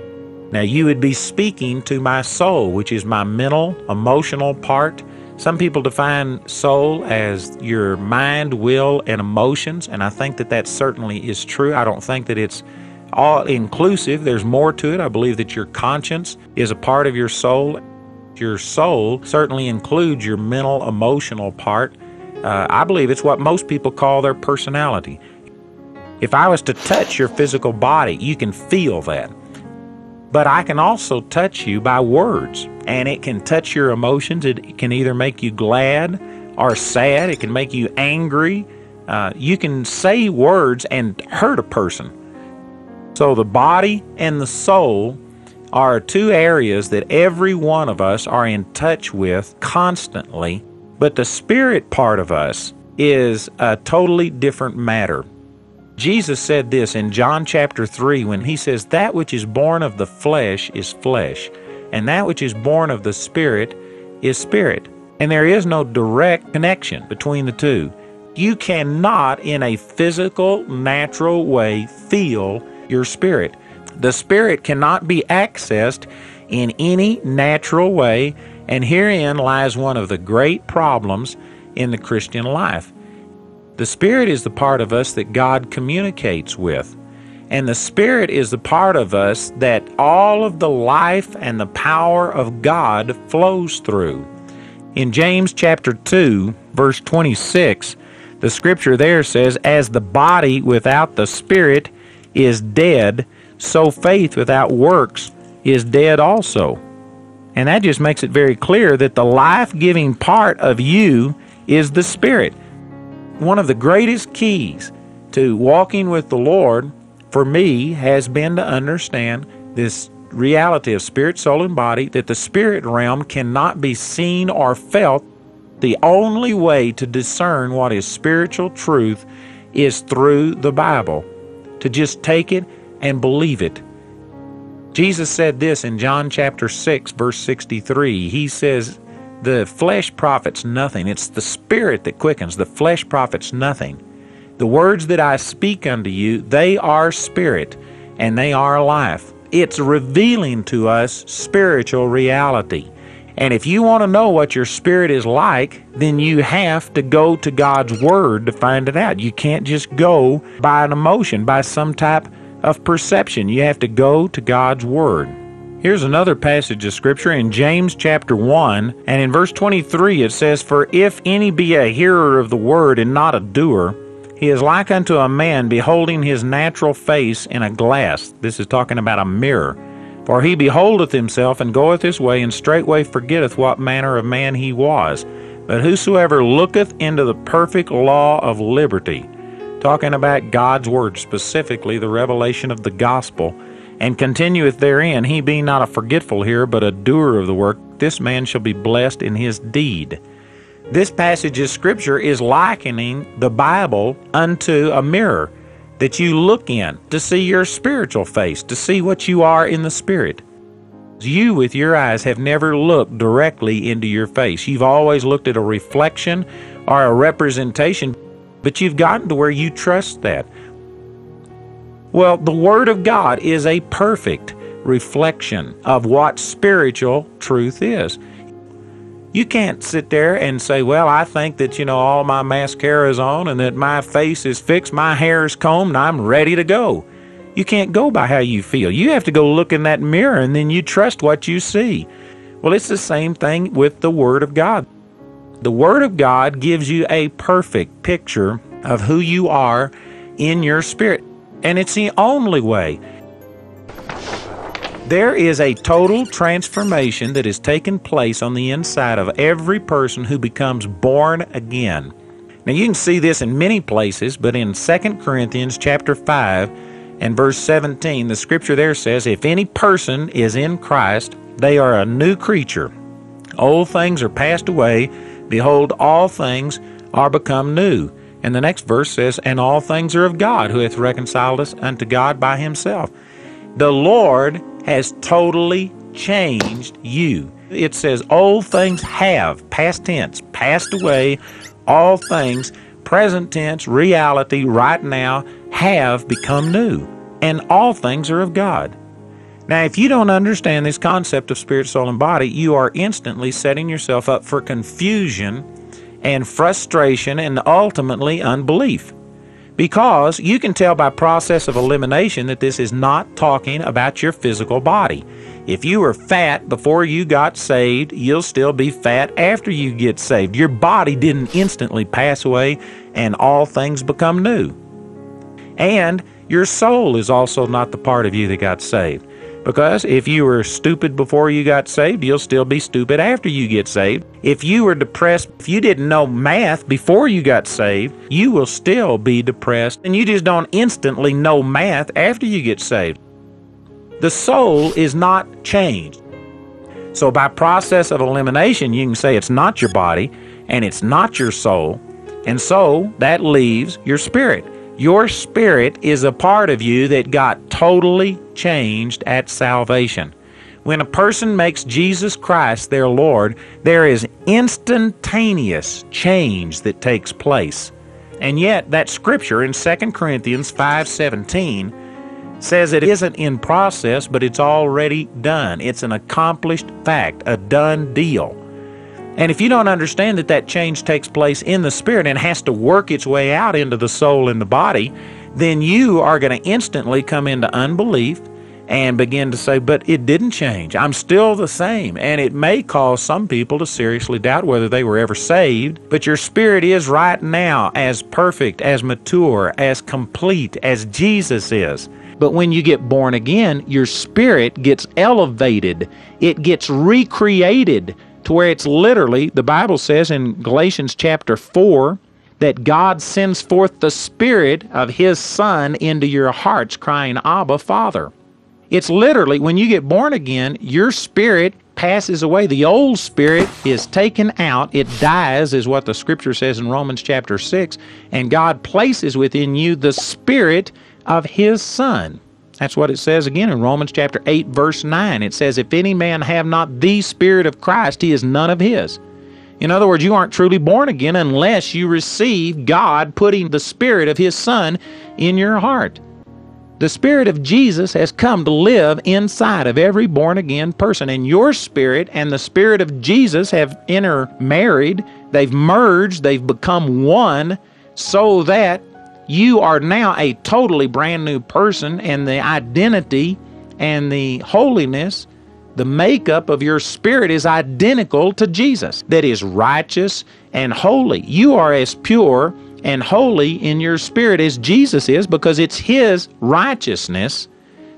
Now you would be speaking to my soul, which is my mental, emotional part. Some people define soul as your mind, will, and emotions, and I think that that certainly is true. I don't think that it's all inclusive. There's more to it. I believe that your conscience is a part of your soul. Your soul certainly includes your mental, emotional part. I believe it's what most people call their personality. If I was to touch your physical body, you can feel that. But I can also touch you by words, and it can touch your emotions. It can either make you glad or sad. It can make you angry. You can say words and hurt a person. So the body and the soul are two areas that every one of us are in touch with constantly, but the spirit part of us is a totally different matter. Jesus said this in John chapter 3 when he says, "That which is born of the flesh is flesh, and that which is born of the spirit is spirit." And there is no direct connection between the two. You cannot, in a physical, natural way, feel your spirit. The spirit cannot be accessed in any natural way, and herein lies one of the great problems in the Christian life. The Spirit is the part of us that God communicates with. And the Spirit is the part of us that all of the life and the power of God flows through. In James chapter 2, verse 26, the scripture there says, "As the body without the Spirit is dead, so faith without works is dead also." And that just makes it very clear that the life-giving part of you is the Spirit. One of the greatest keys to walking with the Lord for me has been to understand this reality of spirit, soul, and body, that the spirit realm cannot be seen or felt. The only way to discern what is spiritual truth is through the Bible, to just take it and believe it. Jesus said this in John chapter 6, verse 63. He says, "The flesh profits nothing. It's the Spirit that quickens. The flesh profits nothing. The words that I speak unto you, they are spirit, and they are life." It's revealing to us spiritual reality. And if you want to know what your spirit is like, then you have to go to God's Word to find it out. You can't just go by an emotion, by some type of perception. You have to go to God's Word. Here's another passage of Scripture in James chapter 1, and in verse 23 it says, "For if any be a hearer of the word and not a doer, he is like unto a man beholding his natural face in a glass." This is talking about a mirror. "For he beholdeth himself, and goeth his way, and straightway forgetteth what manner of man he was. But whosoever looketh into the perfect law of liberty," talking about God's Word, specifically the revelation of the gospel, "and continueth therein, he being not a forgetful hearer, but a doer of the work, this man shall be blessed in his deed." This passage of Scripture is likening the Bible unto a mirror that you look in to see your spiritual face, to see what you are in the Spirit. You, with your eyes, have never looked directly into your face. You've always looked at a reflection or a representation, but you've gotten to where you trust that. Well, the Word of God is a perfect reflection of what spiritual truth is. You can't sit there and say, "Well, I think that, all my mascara is on and that my face is fixed, my hair is combed, and I'm ready to go." You can't go by how you feel. You have to go look in that mirror, and then you trust what you see. Well, it's the same thing with the Word of God. The Word of God gives you a perfect picture of who you are in your spirit. And it's the only way. There is a total transformation that has taken place on the inside of every person who becomes born again. Now you can see this in many places, but in 2 Corinthians chapter 5 and verse 17, the scripture there says, if any person is in Christ, they are a new creature. Old things are passed away. Behold, all things are become new. And the next verse says, and all things are of God, who hath reconciled us unto God by himself. The Lord has totally changed you. It says, old things have, past tense, passed away. All things, present tense, reality, right now, have become new. And all things are of God. Now, if you don't understand this concept of spirit, soul, and body, you are instantly setting yourself up for confusion and frustration and ultimately unbelief. Because you can tell by process of elimination that this is not talking about your physical body. If you were fat before you got saved, you'll still be fat after you get saved. Your body didn't instantly pass away and all things become new. And your soul is also not the part of you that got saved. Because if you were stupid before you got saved, you'll still be stupid after you get saved. If you were depressed, if you didn't know math before you got saved, you will still be depressed. And you just don't instantly know math after you get saved. The soul is not changed. So by process of elimination, you can say it's not your body and it's not your soul. And so that leaves your spirit. Your spirit is a part of you that got totally changed at salvation. When a person makes Jesus Christ their Lord, there is instantaneous change that takes place. And yet that scripture in 2 Corinthians 5:17 says it isn't in process, but it's already done. It's an accomplished fact, a done deal. And if you don't understand that that change takes place in the spirit and has to work its way out into the soul and the body, then you are going to instantly come into unbelief and begin to say, but it didn't change. I'm still the same. And it may cause some people to seriously doubt whether they were ever saved, but your spirit is right now as perfect, as mature, as complete as Jesus is. But when you get born again, your spirit gets elevated. It gets recreated to where it's literally, the Bible says in Galatians chapter 4, that God sends forth the Spirit of His Son into your hearts, crying, Abba, Father. It's literally, when you get born again, your spirit passes away. The old spirit is taken out. It dies, is what the Scripture says in Romans chapter 6, and God places within you the Spirit of His Son. That's what it says again in Romans chapter 8, verse 9. It says, if any man have not the Spirit of Christ, he is none of his. In other words, you aren't truly born again unless you receive God putting the Spirit of His Son in your heart. The Spirit of Jesus has come to live inside of every born-again person, and your spirit and the Spirit of Jesus have intermarried. They've merged. They've become one, so that you are now a totally brand new person, and the identity and the holiness, the makeup of your spirit is identical to Jesus, that is righteous and holy. You are as pure and holy in your spirit as Jesus is, because it's His righteousness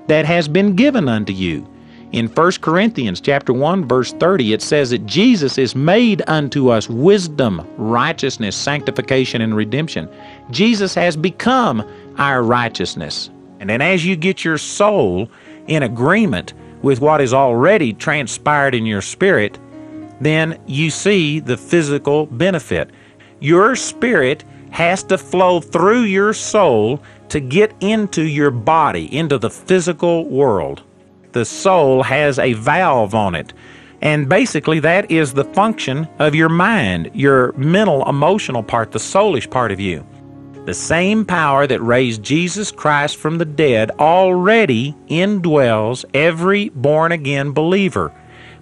that has been given unto you. In 1 Corinthians chapter 1, verse 30, it says that Jesus is made unto us wisdom, righteousness, sanctification, and redemption. Jesus has become our righteousness. And then as you get your soul in agreement with what is already transpired in your spirit, then you see the physical benefit. Your spirit has to flow through your soul to get into your body, into the physical world. The soul has a valve on it. And basically that is the function of your mind, your mental, emotional part, the soulish part of you. The same power that raised Jesus Christ from the dead already indwells every born-again believer.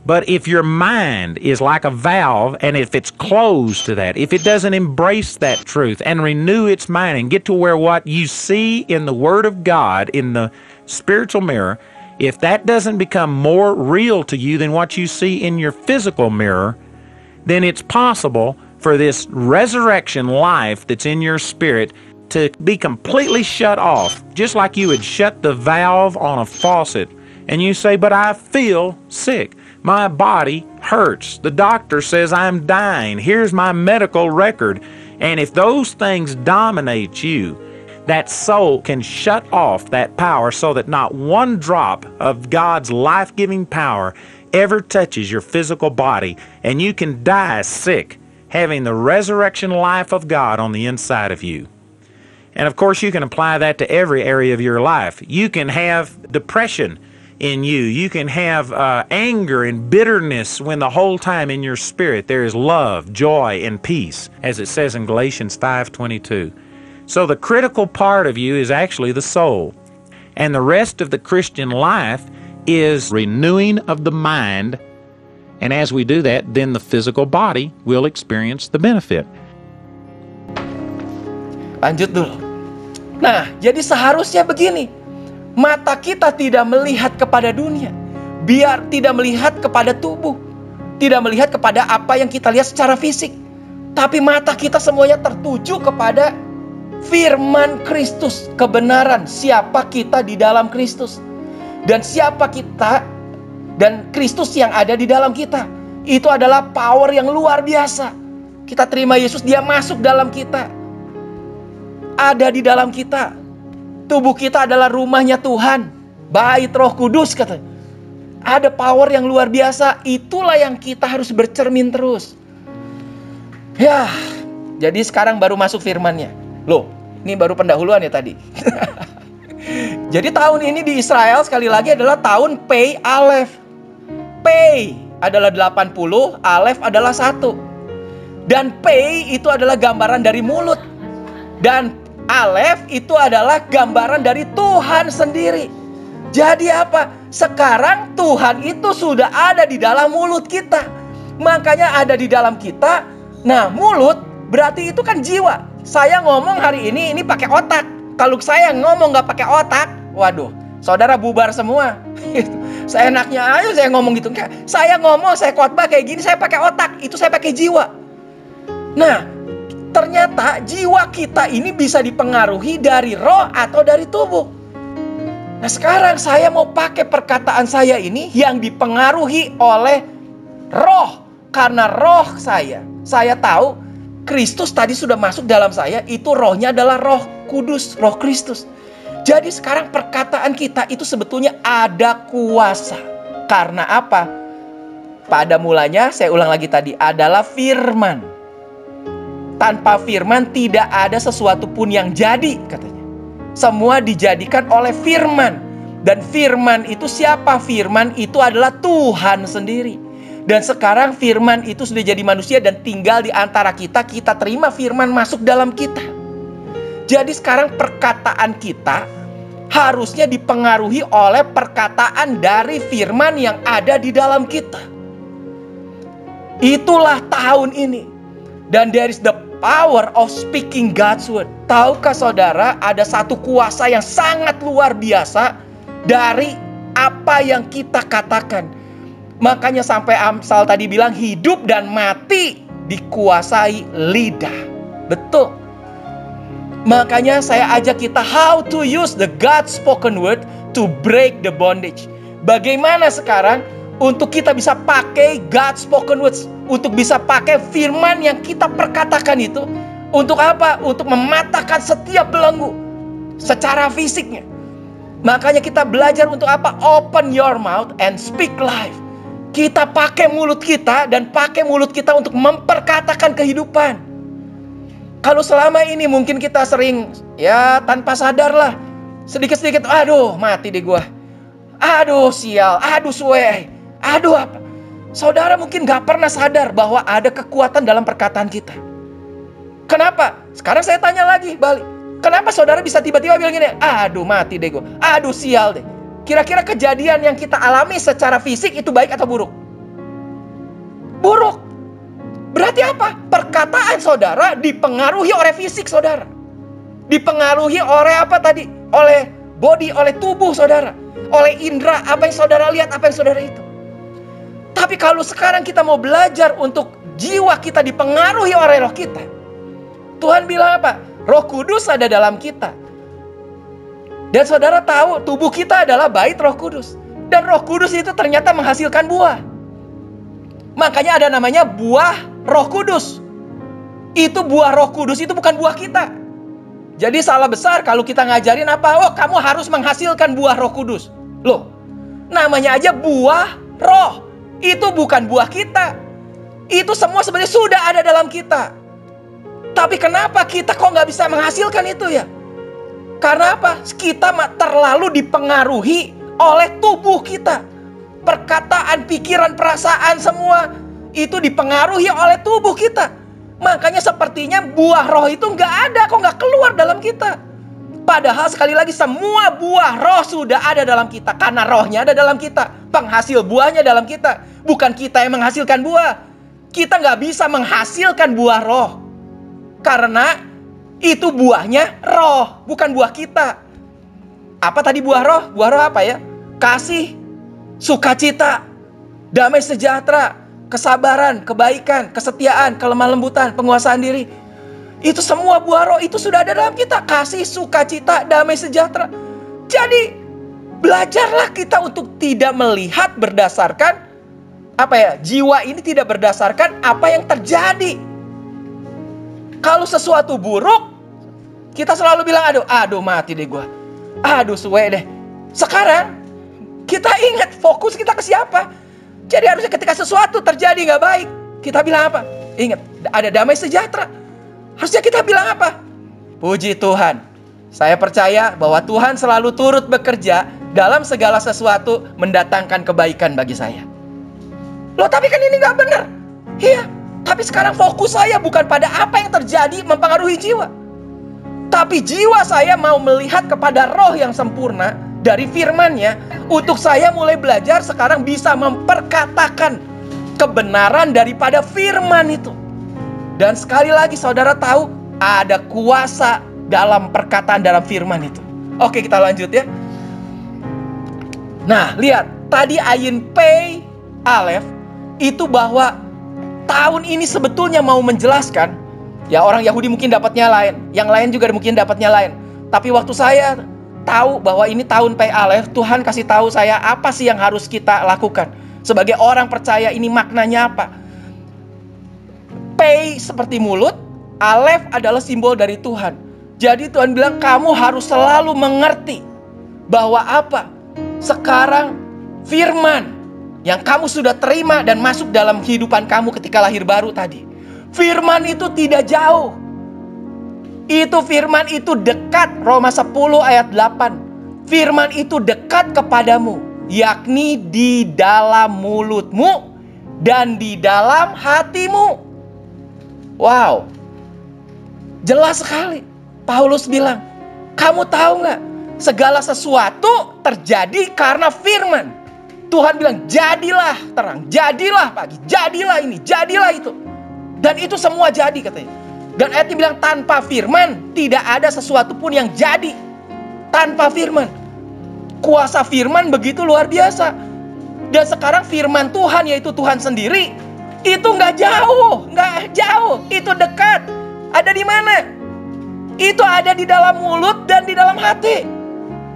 But if your mind is like a valve, and if it's closed to that, if it doesn't embrace that truth and renew its mind and get to where what you see in the Word of God, in the spiritual mirror, if that doesn't become more real to you than what you see in your physical mirror, then it's possible for this resurrection life that's in your spirit to be completely shut off, just like you would shut the valve on a faucet. And you say, but I feel sick. My body hurts. The doctor says I'm dying. Here's my medical record. And if those things dominate you, that soul can shut off that power so that not one drop of God's life-giving power ever touches your physical body, and you can die sick, having the resurrection life of God on the inside of you. And of course, you can apply that to every area of your life. You can have depression in you. You can have anger and bitterness when the whole time in your spirit there is love, joy, and peace, as it says in Galatians 5:22. So the critical part of you is actually the soul. And the rest of the Christian life is renewing of the mind. And as we do that, then the physical body will experience the benefit. Lanjut dulu. Nah, jadi seharusnya begini. Mata kita tidak melihat kepada dunia, biar tidak melihat kepada tubuh, tidak melihat kepada apa yang kita lihat secara fisik. Tapi mata kita semuanya tertuju kepada firman Kristus, kebenaran, siapa kita di dalam Kristus. Dan siapa kita dan Kristus yang ada di dalam kita. Itu adalah power yang luar biasa. Kita terima Yesus, dia masuk dalam kita. Ada di dalam kita. Tubuh kita adalah rumahnya Tuhan. Bait Roh Kudus katanya. Ada power yang luar biasa. Itulah yang kita harus bercermin terus. Ya, jadi sekarang baru masuk firman-Nya. Loh, ini baru pendahuluan ya tadi. Jadi tahun ini di Israel sekali lagi adalah tahun Pei Aleph. Pei adalah 80, Aleph adalah 1. Dan Pei itu adalah gambaran dari mulut. Dan Aleph itu adalah gambaran dari Tuhan sendiri. Jadi apa? Sekarang Tuhan itu sudah ada di dalam mulut kita. Makanya ada di dalam kita. Nah, mulut berarti itu kan jiwa. Saya ngomong hari ini pakai otak. Kalau saya ngomong nggak pakai otak, waduh, saudara bubar semua. Saya enaknya aja saya ngomong gitu. Saya ngomong, saya khotbah kayak gini, saya pakai otak. Itu saya pakai jiwa. Nah, ternyata jiwa kita ini bisa dipengaruhi dari roh atau dari tubuh. Nah, sekarang saya mau pakai perkataan saya ini yang dipengaruhi oleh roh. Karena roh saya tahu Kristus tadi sudah masuk dalam saya, itu rohnya adalah Roh Kudus, Roh Kristus. Jadi sekarang perkataan kita itu sebetulnya ada kuasa. Karena apa? Pada mulanya, saya ulang lagi tadi, adalah firman. Tanpa firman tidak ada sesuatu pun yang jadi, katanya. Semua dijadikan oleh firman. Dan firman itu siapa? Firman itu adalah Tuhan sendiri. Dan sekarang firman itu sudah jadi manusia dan tinggal di antara kita. Kita terima firman masuk dalam kita. Jadi sekarang perkataan kita harusnya dipengaruhi oleh perkataan dari firman yang ada di dalam kita. Itulah tahun ini. Dan there is the power of speaking God's word. Tahukah saudara, ada satu kuasa yang sangat luar biasa dari apa yang kita katakan. Makanya sampai Amsal tadi bilang hidup dan mati dikuasai lidah. Betul. Makanya saya ajak kita how to use the God spoken word to break the bondage. Bagaimana sekarang untuk kita bisa pakai God spoken words, untuk bisa pakai firman yang kita perkatakan itu. Untuk apa? Untuk mematahkan setiap belenggu secara fisiknya. Makanya kita belajar untuk apa? Open your mouth and speak life. Kita pakai mulut kita dan pakai mulut kita untuk memperkatakan kehidupan. Kalau selama ini mungkin kita sering ya tanpa sadar lah. Sedikit-sedikit, aduh mati deh gua. Aduh sial, aduh suwe, aduh apa. Saudara mungkin gak pernah sadar bahwa ada kekuatan dalam perkataan kita. Kenapa? Sekarang saya tanya lagi balik. Kenapa saudara bisa tiba-tiba bilang gini, aduh mati deh gua, aduh sial deh. Kira-kira kejadian yang kita alami secara fisik itu baik atau buruk? Buruk. Berarti apa? Perkataan saudara dipengaruhi oleh fisik saudara. Dipengaruhi oleh apa tadi? Oleh body, oleh tubuh saudara. Oleh indera, apa yang saudara lihat, apa yang saudara itu. Tapi kalau sekarang kita mau belajar untuk jiwa kita dipengaruhi oleh roh kita. Tuhan bilang apa? Roh Kudus ada dalam kita. Dan saudara tahu tubuh kita adalah bait Roh Kudus. Dan Roh Kudus itu ternyata menghasilkan buah. Makanya ada namanya buah Roh Kudus. Itu buah Roh Kudus, itu bukan buah kita. Jadi salah besar kalau kita ngajarin apa? Oh, kamu harus menghasilkan buah Roh Kudus. Loh, namanya aja buah roh. Itu bukan buah kita. Itu semua sebenarnya sudah ada dalam kita. Tapi kenapa kita kok nggak bisa menghasilkan itu ya? Karena apa? Kita terlalu dipengaruhi oleh tubuh kita. Perkataan, pikiran, perasaan semua itu dipengaruhi oleh tubuh kita. Makanya sepertinya buah roh itu nggak ada, kok nggak keluar dalam kita. Padahal sekali lagi semua buah roh sudah ada dalam kita. Karena rohnya ada dalam kita. Penghasil buahnya dalam kita. Bukan kita yang menghasilkan buah. Kita nggak bisa menghasilkan buah roh. Karena itu buahnya roh, bukan buah kita. Apa tadi buah roh? Buah roh apa ya? Kasih, sukacita, damai sejahtera, kesabaran, kebaikan, kesetiaan, kelemah lembutan, penguasaan diri. Itu semua buah roh itu sudah ada dalam kita. Kasih, sukacita, damai sejahtera. Jadi belajarlah kita untuk tidak melihat berdasarkan jiwa ini tidak berdasarkan apa yang terjadi. Kalau sesuatu buruk, kita selalu bilang, aduh mati deh gue. Aduh suwe deh. Sekarang, kita ingat fokus kita ke siapa. Jadi harusnya ketika sesuatu terjadi gak baik, kita bilang apa? Ingat, ada damai sejahtera. Harusnya kita bilang apa? Puji Tuhan. Saya percaya bahwa Tuhan selalu turut bekerja dalam segala sesuatu mendatangkan kebaikan bagi saya. Loh tapi kan ini gak benar. Iya. Tapi sekarang fokus saya bukan pada apa yang terjadi mempengaruhi jiwa. Tapi jiwa saya mau melihat kepada roh yang sempurna dari firman-Nya. Untuk saya mulai belajar sekarang bisa memperkatakan kebenaran daripada firman itu. Dan sekali lagi saudara tahu ada kuasa dalam perkataan dalam firman itu. Oke, kita lanjut ya. Nah lihat, tadi ayin pei alef itu bahwa tahun ini sebetulnya mau menjelaskan, ya orang Yahudi mungkin dapatnya lain, yang lain juga mungkin dapatnya lain. Tapi waktu saya tahu bahwa ini tahun Pei Alef, Tuhan kasih tahu saya apa sih yang harus kita lakukan. Sebagai orang percaya ini maknanya apa. Pei seperti mulut, Alef adalah simbol dari Tuhan. Jadi Tuhan bilang kamu harus selalu mengerti bahwa apa? Sekarang firman yang kamu sudah terima dan masuk dalam kehidupan kamu ketika lahir baru tadi. Firman itu tidak jauh. Itu firman itu dekat. Roma 10 ayat 8. Firman itu dekat kepadamu. Yakni di dalam mulutmu dan di dalam hatimu. Wow. Jelas sekali. Paulus bilang, kamu tahu gak? Segala sesuatu terjadi karena firman. Tuhan bilang, jadilah terang, jadilah pagi, jadilah ini, jadilah itu. Dan itu semua jadi katanya. Dan ayatnya bilang, tanpa firman, tidak ada sesuatu pun yang jadi. Tanpa firman. Kuasa firman begitu luar biasa. Dan sekarang firman Tuhan, yaitu Tuhan sendiri, itu nggak jauh. Itu dekat. Ada di mana? Itu ada di dalam mulut dan di dalam hati.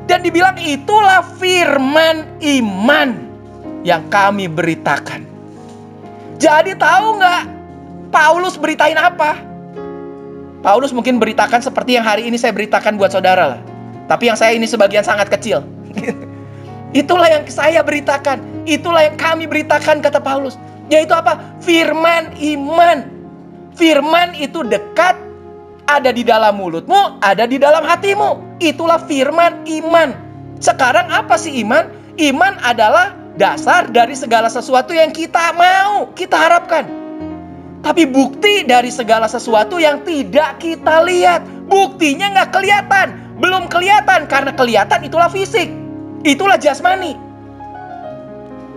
Dan dibilang itulah firman iman yang kami beritakan. Jadi tahu nggak Paulus beritain apa? Paulus mungkin beritakan seperti yang hari ini saya beritakan buat saudara lah. Tapi yang saya ini sebagian sangat kecil. Itulah yang saya beritakan. Itulah yang kami beritakan kata Paulus. Yaitu apa? Firman iman. Firman itu dekat. Ada di dalam mulutmu, ada di dalam hatimu. Itulah firman iman. Sekarang apa sih iman? Iman adalah dasar dari segala sesuatu yang kita mau, kita harapkan. Tapi bukti dari segala sesuatu yang tidak kita lihat. Buktinya nggak kelihatan. Belum kelihatan, karena kelihatan itulah fisik. Itulah jasmani.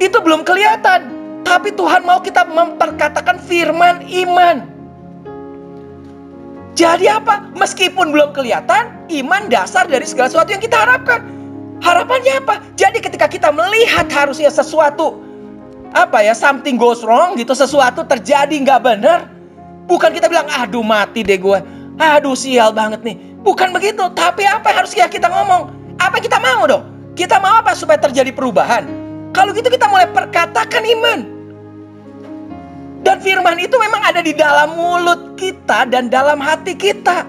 Itu belum kelihatan. Tapi Tuhan mau kita memperkatakan firman iman. Jadi apa? Meskipun belum kelihatan, iman dasar dari segala sesuatu yang kita harapkan. Harapannya apa? Jadi ketika kita melihat harusnya sesuatu, something goes wrong gitu, sesuatu terjadi nggak benar. Bukan kita bilang, aduh mati deh gue. Aduh, sial banget nih. Bukan begitu. Tapi apa yang harus kita ngomong? Apa yang kita mau dong? Kita mau apa supaya terjadi perubahan? Kalau gitu kita mulai perkatakan iman. Dan firman itu memang ada di dalam mulut kita dan dalam hati kita.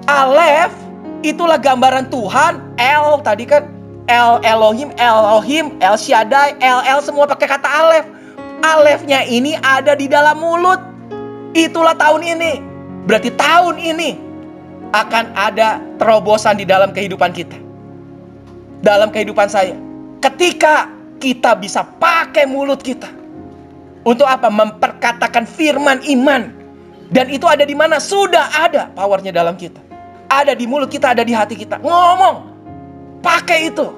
Alef, itulah gambaran Tuhan. El tadi kan, El Elohim, El Shaddai, El semua pakai kata Alef. Alefnya ini ada di dalam mulut. Itulah tahun ini. Berarti tahun ini akan ada terobosan di dalam kehidupan kita. Dalam kehidupan saya. Ketika kita bisa pakai mulut kita. Untuk apa? Memperkatakan firman iman. Dan itu ada di mana? Sudah ada powernya dalam kita. Ada di mulut kita, ada di hati kita. Ngomong. Pakai itu.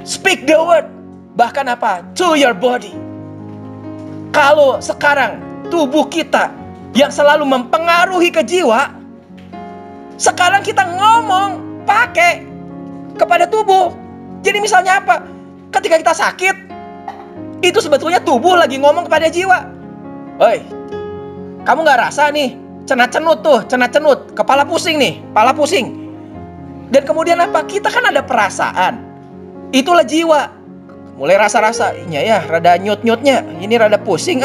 Speak the word. Bahkan apa? To your body. Kalau sekarang tubuh kita yang selalu mempengaruhi ke jiwa, sekarang kita ngomong pakai kepada tubuh. Jadi misalnya apa? Ketika kita sakit, itu sebetulnya tubuh lagi ngomong kepada jiwa. Woi, kamu gak rasa nih cenat-cenut tuh, cenat-cenut, kepala pusing nih, kepala pusing. Dan kemudian apa? Kita kan ada perasaan. Itulah jiwa. Mulai rasa-rasanya ya, rada nyut-nyutnya. Ini rada pusing,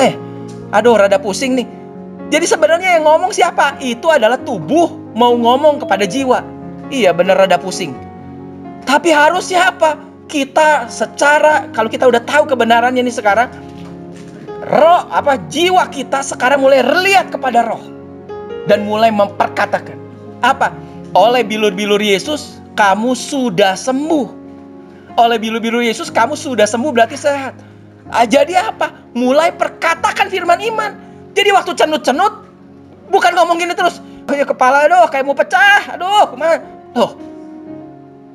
aduh rada pusing nih. Jadi sebenarnya yang ngomong siapa? Itu adalah tubuh mau ngomong kepada jiwa. Iya bener rada pusing. Tapi harusnya apa? Kita secara, kalau kita udah tahu kebenarannya nih sekarang, jiwa kita sekarang mulai lihat kepada roh. Dan mulai memperkatakan. Apa? Oleh bilur-bilur Yesus, kamu sudah sembuh. Oleh bilur-bilur Yesus, kamu sudah sembuh berarti sehat. Jadi apa? Mulai perkatakan firman iman. Jadi waktu cenut-cenut, bukan ngomong gini terus. Kepala aduh kayak mau pecah. Aduh, kemana? Loh.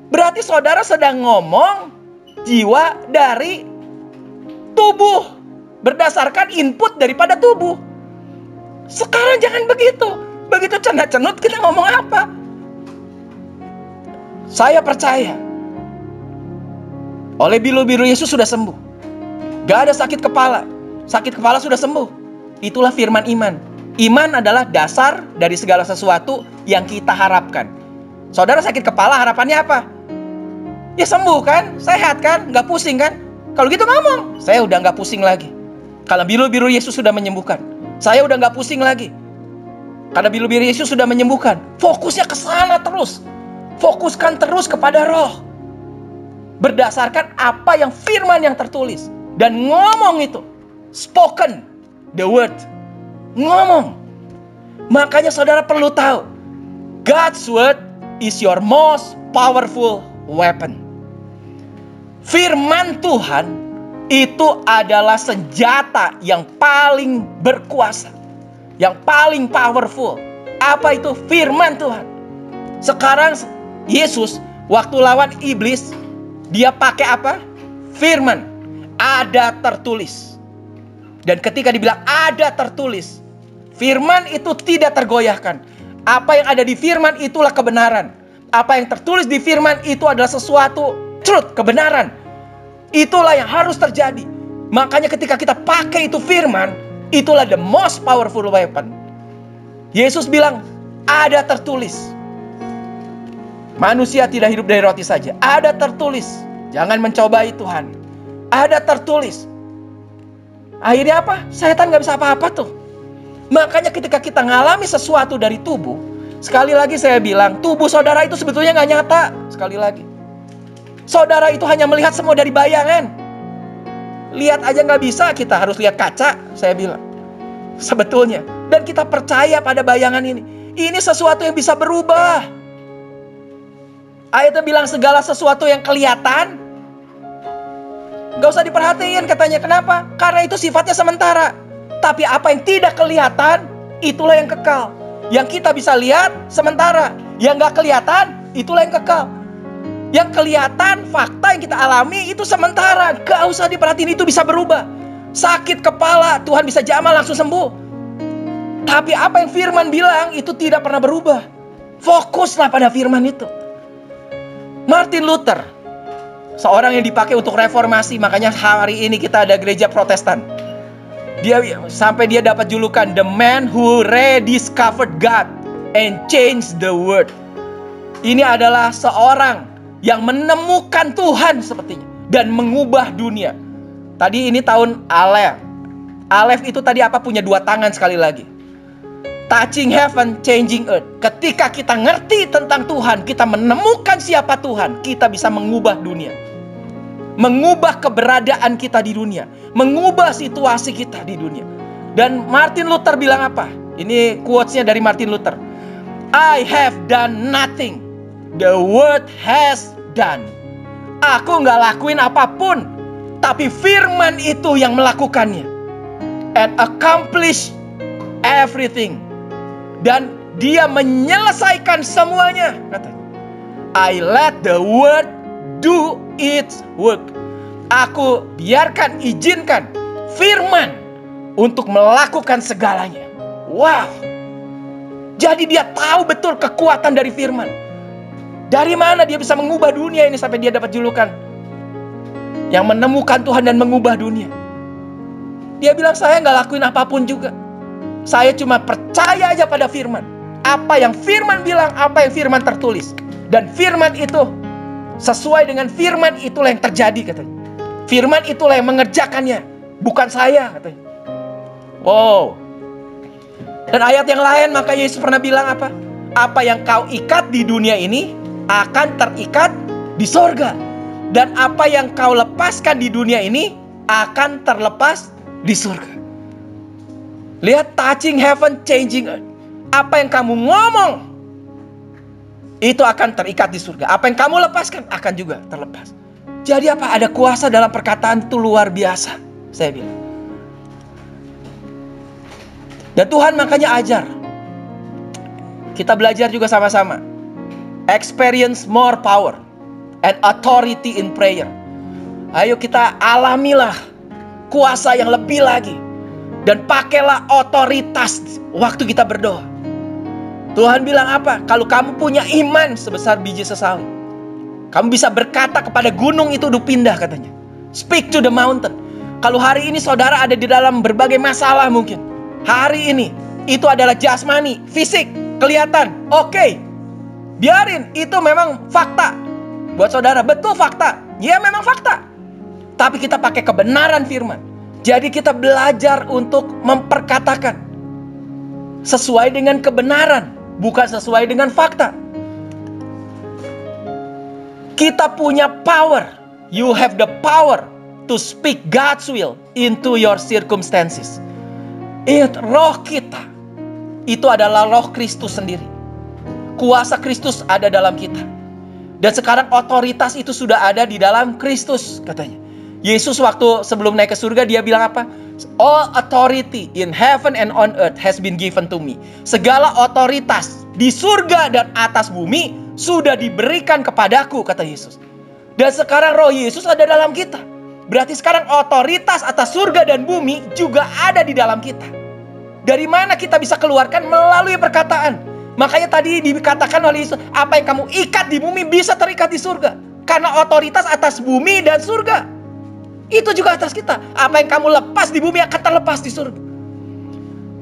Berarti saudara sedang ngomong jiwa dari tubuh. Berdasarkan input daripada tubuh. Sekarang jangan begitu. Begitu cenut-cenut kita ngomong apa? Saya percaya. Oleh bilur-bilur Yesus sudah sembuh. Gak ada sakit kepala. Sakit kepala sudah sembuh. Itulah firman iman. Iman adalah dasar dari segala sesuatu yang kita harapkan. Saudara sakit kepala harapannya apa? Ya sembuh kan? Sehat kan? Gak pusing kan? Kalau gitu ngomong. Saya udah gak pusing lagi. Karena bilur-bilur Yesus sudah menyembuhkan. Saya udah gak pusing lagi. Karena bilur-bilur Yesus sudah menyembuhkan. Fokusnya ke sana terus. Fokuskan terus kepada roh. Berdasarkan apa yang firman yang tertulis. Dan ngomong itu. Spoken. The word. Ngomong. Makanya saudara perlu tahu. God's word is your most powerful weapon. Firman Tuhan itu adalah senjata yang paling berkuasa. Yang paling powerful. Apa itu? Firman Tuhan. Sekarang Yesus waktu lawan iblis, dia pakai apa? Firman. Ada tertulis. Dan ketika dibilang ada tertulis, firman itu tidak tergoyahkan. Apa yang ada di firman itulah kebenaran. Apa yang tertulis di firman itu adalah sesuatu truth, kebenaran. Itulah yang harus terjadi. Makanya ketika kita pakai itu firman, itulah the most powerful weapon. Yesus bilang, ada tertulis. Manusia tidak hidup dari roti saja. Ada tertulis. Jangan mencobai Tuhan. Ada tertulis. Akhirnya apa? Setan gak bisa apa-apa tuh. Makanya ketika kita ngalami sesuatu dari tubuh, sekali lagi saya bilang, tubuh saudara itu sebetulnya gak nyata. Sekali lagi. Saudara itu hanya melihat semua dari bayangan. Lihat aja gak bisa, kita harus lihat kaca, saya bilang. Sebetulnya. Dan kita percaya pada bayangan ini. Ini sesuatu yang bisa berubah. Ayatnya bilang segala sesuatu yang kelihatan gak usah diperhatiin katanya. Kenapa? Karena itu sifatnya sementara. Tapi apa yang tidak kelihatan, itulah yang kekal. Yang kita bisa lihat sementara. Yang gak kelihatan, itulah yang kekal. Yang kelihatan, fakta yang kita alami itu sementara. Gak usah diperhatiin, itu bisa berubah. Sakit kepala, Tuhan bisa jamah langsung sembuh. Tapi apa yang firman bilang itu tidak pernah berubah. Fokuslah pada firman itu. Martin Luther, seorang yang dipakai untuk reformasi. Makanya hari ini kita ada gereja Protestan. Sampai dia dapat julukan the man who rediscovered God and changed the world. Ini adalah seorang yang menemukan Tuhan sepertinya dan mengubah dunia. Tadi ini tahun Alef. Alef itu tadi apa? Punya 2 tangan sekali lagi. Touching heaven, changing earth. Ketika kita ngerti tentang Tuhan, kita menemukan siapa Tuhan, kita bisa mengubah dunia. Mengubah keberadaan kita di dunia. Mengubah situasi kita di dunia. Dan Martin Luther bilang apa? Ini quotes-nya dari Martin Luther. I have done nothing. The word has done. Aku nggak lakuin apapun, tapi firman itu yang melakukannya. And accomplish everything. Dan dia menyelesaikan semuanya. Katanya, I let the word do its work. Aku biarkan, izinkan firman untuk melakukan segalanya. Wow. Jadi dia tahu betul kekuatan dari firman. Dari mana dia bisa mengubah dunia ini sampai dia dapat julukan yang menemukan Tuhan dan mengubah dunia. Dia bilang, saya nggak lakuin apapun juga. Saya cuma percaya aja pada firman. Apa yang firman bilang, apa yang firman tertulis. Dan firman itu, sesuai dengan firman itulah yang terjadi katanya. Firman itulah yang mengerjakannya, bukan saya katanya. Wow. Dan ayat yang lain, maka Yesus pernah bilang apa? Apa yang kau ikat di dunia ini akan terikat di sorga. Dan apa yang kau lepaskan di dunia ini akan terlepas di surga. Lihat, touching heaven, changing earth. Apa yang kamu ngomong, itu akan terikat di surga. Apa yang kamu lepaskan akan juga terlepas. Jadi apa? Ada kuasa dalam perkataan itu luar biasa, saya bilang. Dan Tuhan makanya ajar. Kita belajar juga sama-sama. Experience more power and authority in prayer. Ayo kita alamilah kuasa yang lebih lagi. Dan pakailah otoritas waktu kita berdoa. Tuhan bilang apa? Kalau kamu punya iman sebesar biji sesawi, kamu bisa berkata kepada gunung itu udah pindah katanya. Speak to the mountain. Kalau hari ini saudara ada di dalam berbagai masalah mungkin. Hari ini itu adalah jasmani, fisik, kelihatan. Oke. Biarin, itu memang fakta. Buat saudara, betul fakta. Ya memang fakta. Tapi kita pakai kebenaran firman. Jadi kita belajar untuk memperkatakan sesuai dengan kebenaran, bukan sesuai dengan fakta. Kita punya power. You have the power to speak God's will into your circumstances. Roh kita itu adalah roh Kristus sendiri. Kuasa Kristus ada dalam kita. Dan sekarang otoritas itu sudah ada di dalam Kristus katanya. Yesus waktu sebelum naik ke surga dia bilang apa? All authority in heaven and on earth has been given to me. Segala otoritas di surga dan atas bumi sudah diberikan kepadaku, kata Yesus. Dan sekarang roh Yesus ada dalam kita. Berarti sekarang otoritas atas surga dan bumi juga ada di dalam kita. Dari mana kita bisa keluarkan? Melalui perkataan. Makanya tadi dikatakan oleh Yesus, apa yang kamu ikat di bumi bisa terikat di surga. Karena otoritas atas bumi dan surga itu juga atas kita. Apa yang kamu lepas di bumi akan terlepas di surga.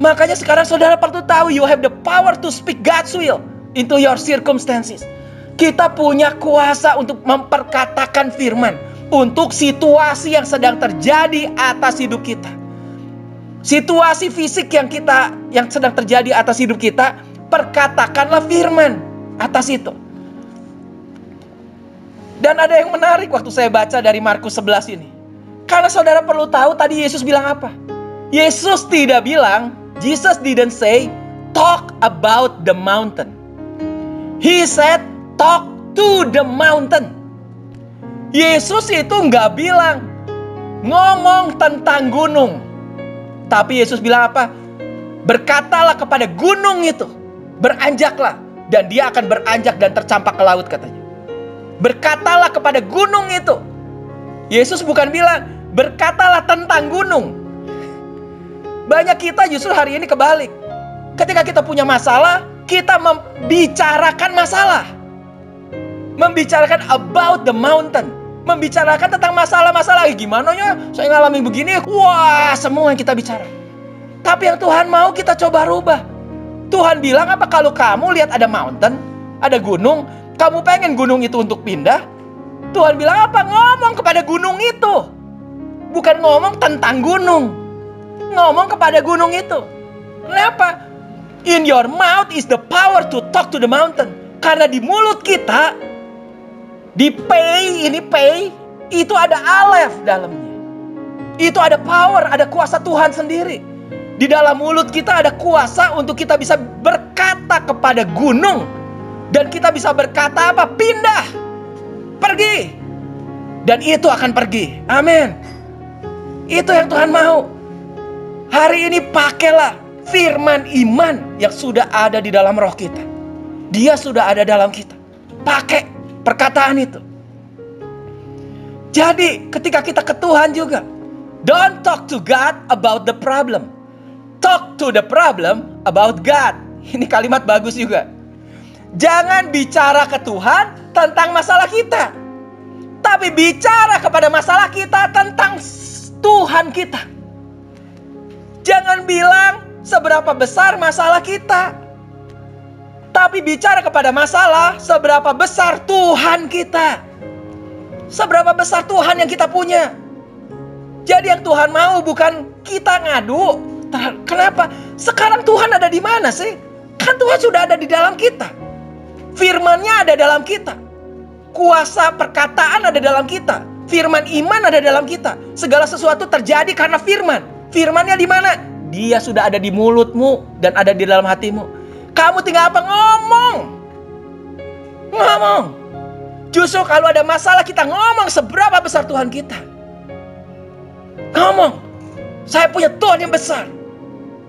Makanya sekarang saudara perlu tahu, you have the power to speak God's will into your circumstances. Kita punya kuasa untuk memperkatakan firman untuk situasi yang sedang terjadi atas hidup kita. Situasi fisik yang sedang terjadi atas hidup kita, perkatakanlah firman atas itu. Dan ada yang menarik waktu saya baca dari Markus 11 ini. Karena saudara perlu tahu tadi Yesus bilang apa? Yesus tidak bilang, Jesus didn't say, talk about the mountain. He said, talk to the mountain. Yesus itu nggak bilang, ngomong tentang gunung. Tapi Yesus bilang apa? Berkatalah kepada gunung itu, beranjaklah. Dan dia akan beranjak dan tercampak ke laut katanya. Berkatalah kepada gunung itu. Yesus bukan bilang, berkatalah tentang gunung. Banyak kita justru hari ini kebalik. Ketika kita punya masalah, kita membicarakan masalah. Membicarakan about the mountain. membicarakan tentang masalah-masalah. Gimana ya, saya ngalamin begini. Wah, semua yang kita bicara. Tapi yang Tuhan mau kita coba rubah. Tuhan bilang apa? Kalau kamu lihat ada mountain, ada gunung, kamu pengen gunung itu untuk pindah. Tuhan bilang apa? Ngomong kepada gunung itu. Bukan ngomong tentang gunung. Ngomong kepada gunung itu. Kenapa? In your mouth is the power to talk to the mountain. Karena di mulut kita, di pay, itu ada alef dalamnya. Itu ada power, ada kuasa Tuhan sendiri. Di dalam mulut kita ada kuasa untuk kita bisa berkata kepada gunung. Dan kita bisa berkata apa? Pindah. Pergi. Dan itu akan pergi. Amin. Itu yang Tuhan mau. Hari ini pakailah firman iman yang sudah ada di dalam roh kita. Dia sudah ada dalam kita. Pakai perkataan itu. Jadi ketika kita ke Tuhan juga, don't talk to God about the problem. Talk to the problem about God. Ini kalimat bagus juga. Jangan bicara ke Tuhan tentang masalah kita, tapi bicara kepada masalah kita tentang Tuhan kita. Jangan bilang seberapa besar masalah kita, tapi bicara kepada masalah seberapa besar Tuhan kita. Seberapa besar Tuhan yang kita punya. Jadi yang Tuhan mau bukan kita ngadu. Kenapa? Sekarang Tuhan ada di mana sih? Kan Tuhan sudah ada di dalam kita. Firman-Nya ada dalam kita. Kuasa perkataan ada dalam kita. Firman iman ada dalam kita. Segala sesuatu terjadi karena firman. Firman-Nya di mana? Dia sudah ada di mulutmu dan ada di dalam hatimu. Kamu tinggal apa? Ngomong. Ngomong. Justru kalau ada masalah kita ngomong seberapa besar Tuhan kita. Ngomong. Saya punya Tuhan yang besar.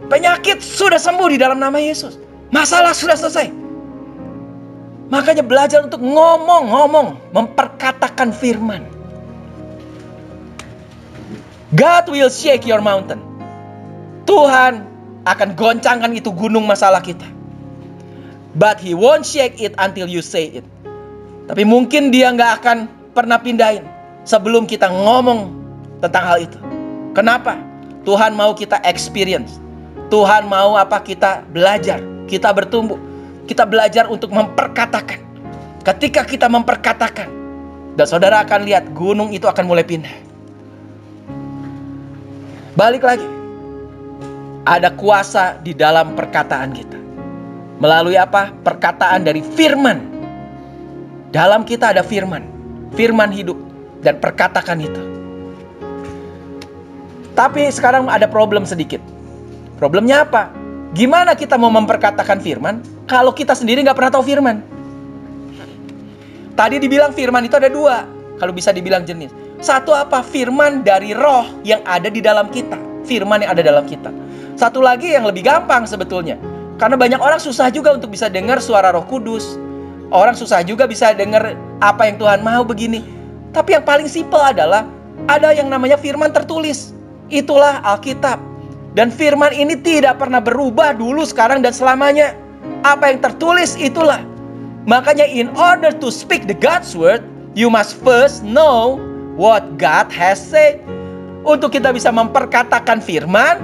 Penyakit sudah sembuh di dalam nama Yesus. Masalah sudah selesai. Makanya belajar untuk ngomong, memperkatakan firman. God will shake your mountain. Tuhan akan goncangkan itu gunung masalah kita. But He won't shake it until you say it. Tapi mungkin Dia nggak akan pernah pindahin sebelum kita ngomong tentang hal itu. Kenapa? Tuhan mau kita experience. Tuhan mau apa? Kita belajar, kita bertumbuh. Kita belajar untuk memperkatakan. Ketika kita memperkatakan, dan saudara akan lihat gunung itu akan mulai pindah. Balik lagi. Ada kuasa di dalam perkataan kita. Melalui apa? Perkataan dari firman. Dalam kita ada firman. Firman hidup. Dan perkatakan itu. Tapi sekarang ada problem sedikit. Problemnya apa? Gimana kita mau memperkatakan firman kalau kita sendiri gak pernah tahu firman? Tadi dibilang firman itu ada dua. Kalau bisa dibilang jenis. Satu apa? Firman dari roh yang ada di dalam kita. Firman yang ada dalam kita. Satu lagi yang lebih gampang sebetulnya. Karena banyak orang susah juga untuk bisa dengar suara Roh Kudus. Orang susah juga bisa dengar apa yang Tuhan mau begini. Tapi yang paling simpel adalah ada yang namanya firman tertulis. Itulah Alkitab. Dan firman ini tidak pernah berubah dulu, sekarang, dan selamanya. Apa yang tertulis itulah. Makanya in order to speak the God's word, you must first know what God has said. Untuk kita bisa memperkatakan firman,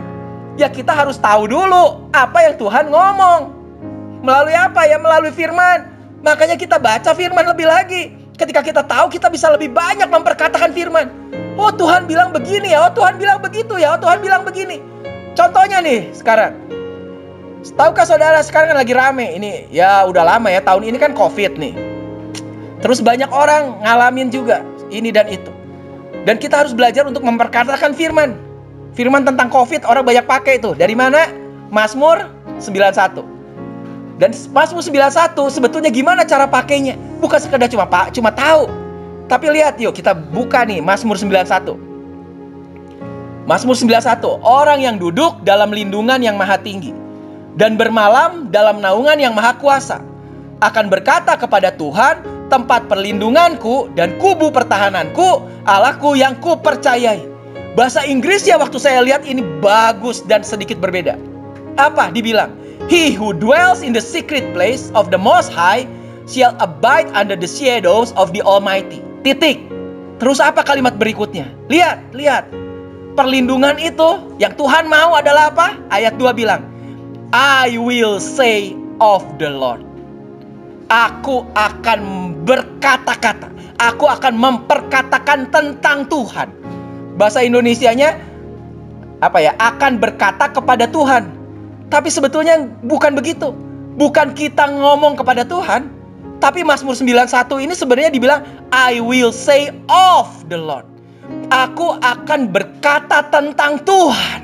ya kita harus tahu dulu apa yang Tuhan ngomong. Melalui apa ya? Melalui firman. Makanya kita baca firman lebih lagi. Ketika kita tahu, kita bisa lebih banyak memperkatakan firman. Oh, Tuhan bilang begini ya. Oh, Tuhan bilang begitu ya. Oh, Tuhan bilang begini. Contohnya nih sekarang. Tahukah saudara sekarang kan lagi rame. Ini ya udah lama ya. Tahun ini kan COVID nih. Terus banyak orang ngalamin juga ini dan itu. Dan kita harus belajar untuk memperkatakan firman. Firman tentang COVID orang banyak pakai itu. Dari mana? Mazmur 91. Dan Mazmur 91 sebetulnya gimana cara pakainya? Bukan sekedar cuma tahu. Tapi lihat yuk, kita buka nih Mazmur 91. Mazmur 91, orang yang duduk dalam lindungan yang maha tinggi dan bermalam dalam naungan yang maha kuasa akan berkata kepada Tuhan, tempat perlindunganku dan kubu pertahananku, Allahku yang kupercayai. Bahasa Inggrisnya waktu saya lihat ini bagus dan sedikit berbeda. Apa dibilang? He who dwells in the secret place of the Most High shall abide under the shadows of the Almighty. Titik. Terus apa kalimat berikutnya? Lihat. Perlindungan itu yang Tuhan mau adalah apa? Ayat 2 bilang, I will say of the Lord. Aku akan berkata-kata. Aku akan memperkatakan tentang Tuhan. Bahasa Indonesianya apa ya? Akan berkata kepada Tuhan. Tapi sebetulnya bukan begitu. Bukan kita ngomong kepada Tuhan. Tapi Mazmur 91 ini sebenarnya dibilang I will say of the Lord. Aku akan berkata tentang Tuhan.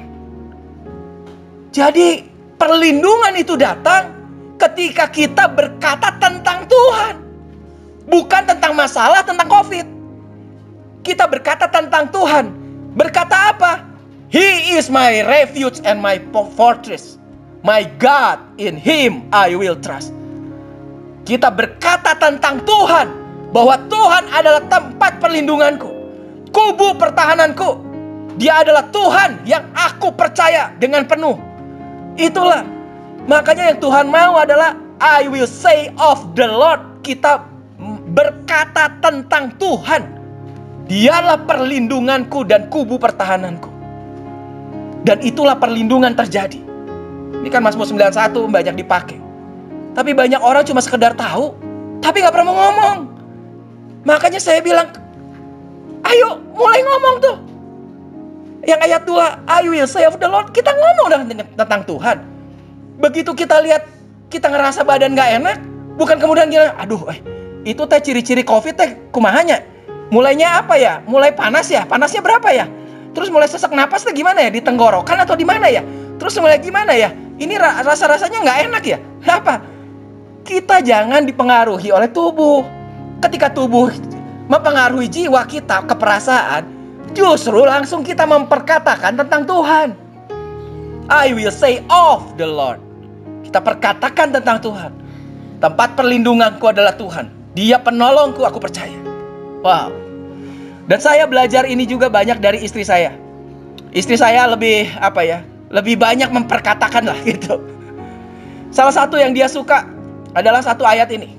Jadi perlindungan itu datang ketika kita berkata tentang Tuhan. Bukan tentang masalah, tentang COVID. Kita berkata tentang Tuhan. Berkata apa? He is my refuge and my fortress. My God, in Him I will trust. Kita berkata tentang Tuhan, bahwa Tuhan adalah tempat perlindunganku, kubu pertahananku. Dia adalah Tuhan yang aku percaya dengan penuh. Itulah makanya yang Tuhan mau adalah I will say of the Lord. Kita berkata tentang Tuhan. Dialah perlindunganku dan kubu pertahananku. Dan itulah perlindungan terjadi. Ini kan Mazmur 91 banyak dipakai. Tapi banyak orang cuma sekedar tahu, tapi gak pernah mau ngomong. Makanya saya bilang, ayo mulai ngomong tuh. Yang ayat 2, I will say of the Lord. Kita ngomong tentang Tuhan. Begitu kita lihat, kita ngerasa badan gak enak, bukan kemudian kita, itu teh ciri-ciri COVID teh kumahanya. Mulainya apa ya? Mulai panas ya? Panasnya berapa ya? Terus mulai sesak napas teh gimana ya? Di tenggorokan atau di mana ya? Terus mulai gimana ya? Ini rasa-rasanya gak enak ya? Kenapa? Kita jangan dipengaruhi oleh tubuh. Ketika tubuh mempengaruhi jiwa kita, keperasaan, justru langsung kita memperkatakan tentang Tuhan. I will say of the Lord. Kita perkatakan tentang Tuhan. Tempat perlindunganku adalah Tuhan. Dia penolongku, aku percaya. Wow. Dan saya belajar ini juga banyak dari istri saya. Istri saya lebih lebih banyak memperkatakan lah gitu. Salah satu yang dia suka adalah satu ayat ini.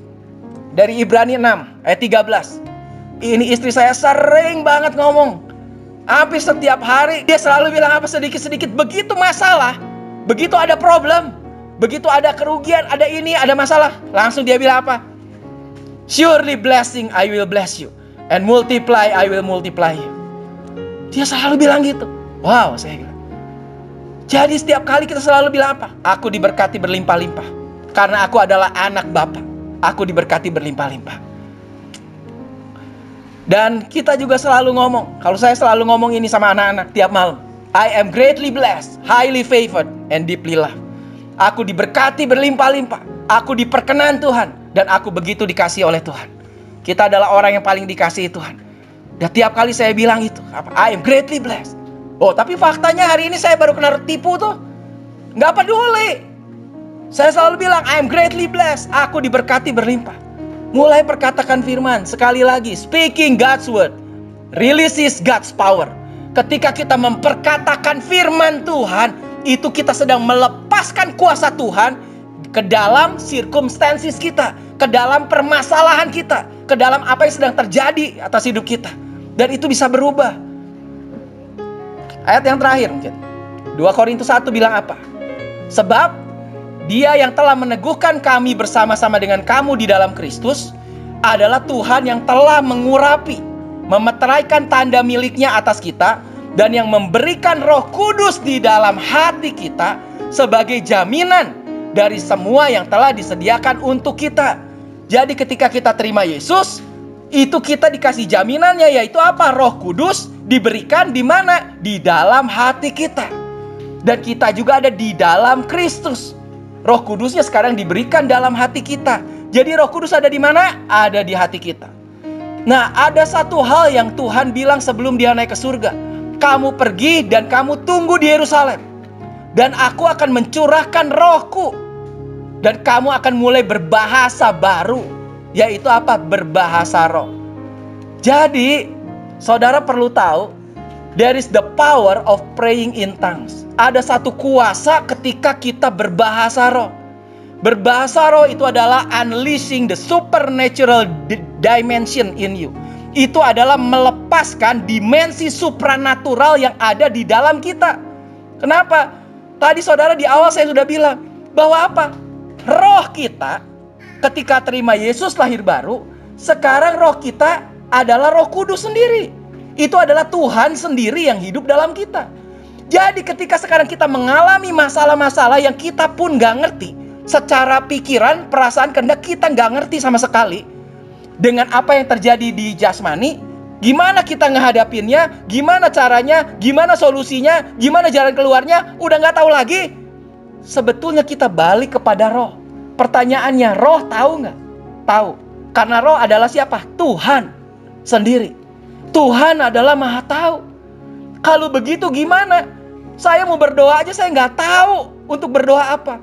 Dari Ibrani 6 ayat 13. Ini istri saya sering banget ngomong. Hampir setiap hari dia selalu bilang apa sedikit-sedikit. Begitu masalah, begitu ada problem, begitu ada kerugian, ada ini, ada masalah, langsung dia bilang apa? Surely blessing I will bless you, and multiply I will multiply you. Dia selalu bilang gitu. Wow, saya bilang. Jadi setiap kali kita selalu bilang apa? Aku diberkati berlimpah-limpah. Karena aku adalah anak Bapa. Aku diberkati berlimpah-limpah. Dan kita juga selalu ngomong. Kalau saya selalu ngomong ini sama anak-anak tiap malam. I am greatly blessed, highly favored, and deeply loved. Aku diberkati berlimpah-limpah. Aku diperkenan Tuhan. Dan aku begitu dikasihi oleh Tuhan. Kita adalah orang yang paling dikasihi Tuhan. Dan tiap kali saya bilang itu, I am greatly blessed. Oh, tapi faktanya hari ini saya baru kena tipu tuh. Gak peduli. Saya selalu bilang, I am greatly blessed. Aku diberkati berlimpah. Mulai perkatakan firman. Sekali lagi, speaking God's word releases God's power. Ketika kita memperkatakan firman Tuhan, itu kita sedang melepaskan kuasa Tuhan ke dalam circumstances kita, ke dalam permasalahan kita, ke dalam apa yang sedang terjadi atas hidup kita. Dan itu bisa berubah. Ayat yang terakhir mungkin 2 Korintus 1 bilang apa? Sebab Dia yang telah meneguhkan kami bersama-sama dengan kamu di dalam Kristus adalah Tuhan yang telah mengurapi, memeteraikan tanda miliknya atas kita, dan yang memberikan Roh Kudus di dalam hati kita sebagai jaminan dari semua yang telah disediakan untuk kita. Jadi ketika kita terima Yesus, itu kita dikasih jaminannya, yaitu apa? Roh Kudus diberikan di mana? Di dalam hati kita. Dan kita juga ada di dalam Kristus. Roh Kudusnya sekarang diberikan dalam hati kita. Jadi Roh Kudus ada di mana? Ada di hati kita. Nah, ada satu hal yang Tuhan bilang sebelum Dia naik ke surga. Kamu pergi dan kamu tunggu di Yerusalem. Dan aku akan mencurahkan Rohku. Dan kamu akan mulai berbahasa baru. Yaitu apa? Berbahasa roh. Jadi, saudara perlu tahu, there is the power of praying in tongues. Ada satu kuasa ketika kita berbahasa roh. Berbahasa roh itu adalah unleashing the supernatural dimension in you. Itu adalah melepaskan dimensi supranatural yang ada di dalam kita. Kenapa? Tadi saudara di awal saya sudah bilang bahwa apa? Roh kita ketika terima Yesus lahir baru, sekarang roh kita adalah Roh Kudus sendiri. Itu adalah Tuhan sendiri yang hidup dalam kita. Jadi ketika sekarang kita mengalami masalah-masalah yang kita pun gak ngerti, secara pikiran, perasaan, kehendak kita gak ngerti sama sekali dengan apa yang terjadi di jasmani, gimana kita ngehadapinnya, gimana caranya, gimana solusinya, gimana jalan keluarnya, udah gak tahu lagi. Sebetulnya kita balik kepada roh. Pertanyaannya, roh tahu gak? Tahu. Karena roh adalah siapa? Tuhan sendiri. Tuhan adalah maha tahu. Kalau begitu gimana? Saya mau berdoa aja saya gak tahu untuk berdoa apa.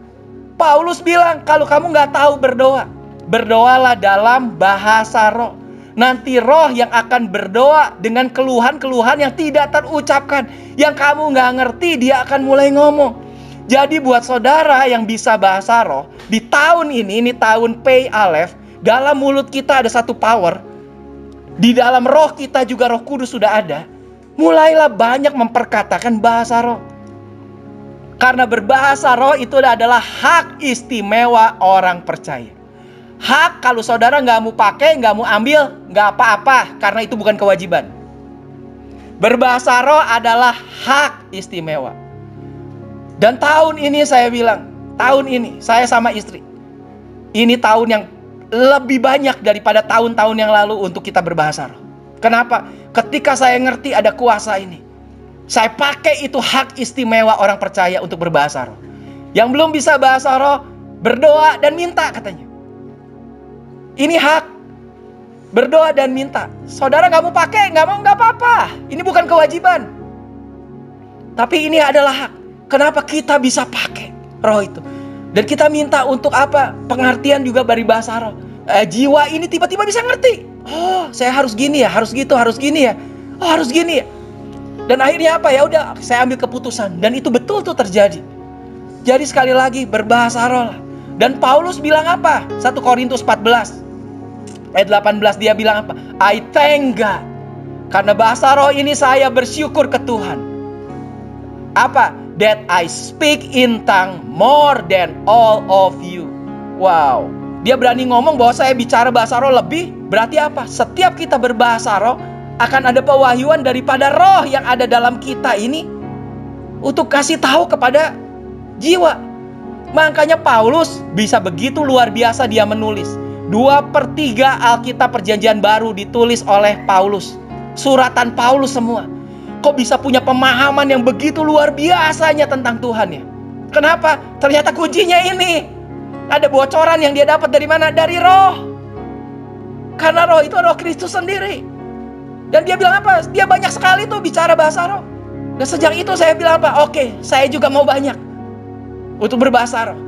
Paulus bilang, kalau kamu gak tahu berdoa, berdoalah dalam bahasa roh. Nanti roh yang akan berdoa dengan keluhan-keluhan yang tidak terucapkan. Yang kamu gak ngerti, dia akan mulai ngomong. Jadi buat saudara yang bisa bahasa roh, di tahun ini tahun Pei Aleph, dalam mulut kita ada satu power. Di dalam roh kita juga Roh Kudus sudah ada. Mulailah banyak memperkatakan bahasa roh. Karena berbahasa roh itu adalah hak istimewa orang percaya. Hak kalau saudara nggak mau pakai, nggak mau ambil, nggak apa-apa. Karena itu bukan kewajiban. Berbahasa roh adalah hak istimewa. Dan tahun ini saya bilang, tahun ini saya sama istri, ini tahun yang lebih banyak daripada tahun-tahun yang lalu untuk kita berbahasa roh. Kenapa? Ketika saya ngerti ada kuasa ini, saya pakai itu hak istimewa orang percaya untuk berbahasa roh. Yang belum bisa bahasa roh, berdoa dan minta katanya. Ini hak. Berdoa dan minta. Saudara gak mau pakai, gak mau, gak apa-apa. Ini bukan kewajiban. Tapi ini adalah hak. Kenapa kita bisa pakai roh itu? Dan kita minta untuk apa? Pengertian juga dari bahasa roh. Jiwa ini tiba-tiba bisa ngerti. Oh, saya harus gini ya, harus gitu, harus gini ya. Oh, harus gini ya. Dan akhirnya apa? Ya udah, saya ambil keputusan. Dan itu betul tuh terjadi. Jadi sekali lagi berbahasa roh lah. Dan Paulus bilang apa? 1 Korintus 14 ayat 18 dia bilang apa? I thank God. Karena bahasa roh ini saya bersyukur ke Tuhan. Apa? That I speak in tongue more than all of you. Wow. Dia berani ngomong bahwa saya bicara bahasa roh lebih. Berarti apa? Setiap kita berbahasa roh, akan ada pewahyuan daripada roh yang ada dalam kita ini untuk kasih tahu kepada jiwa. Makanya Paulus bisa begitu luar biasa dia menulis. 2/3 Alkitab Perjanjian Baru ditulis oleh Paulus. Suratan Paulus semua. Kok bisa punya pemahaman yang begitu luar biasanya tentang Tuhan ya? Kenapa? Ternyata kuncinya ini. Ada bocoran yang dia dapat dari mana? Dari roh. Karena roh itu roh Kristus sendiri. Dan dia bilang apa? Dia banyak sekali tuh bicara bahasa roh. Dan sejak itu saya bilang apa? Oke, saya juga mau banyak untuk berbahasa roh.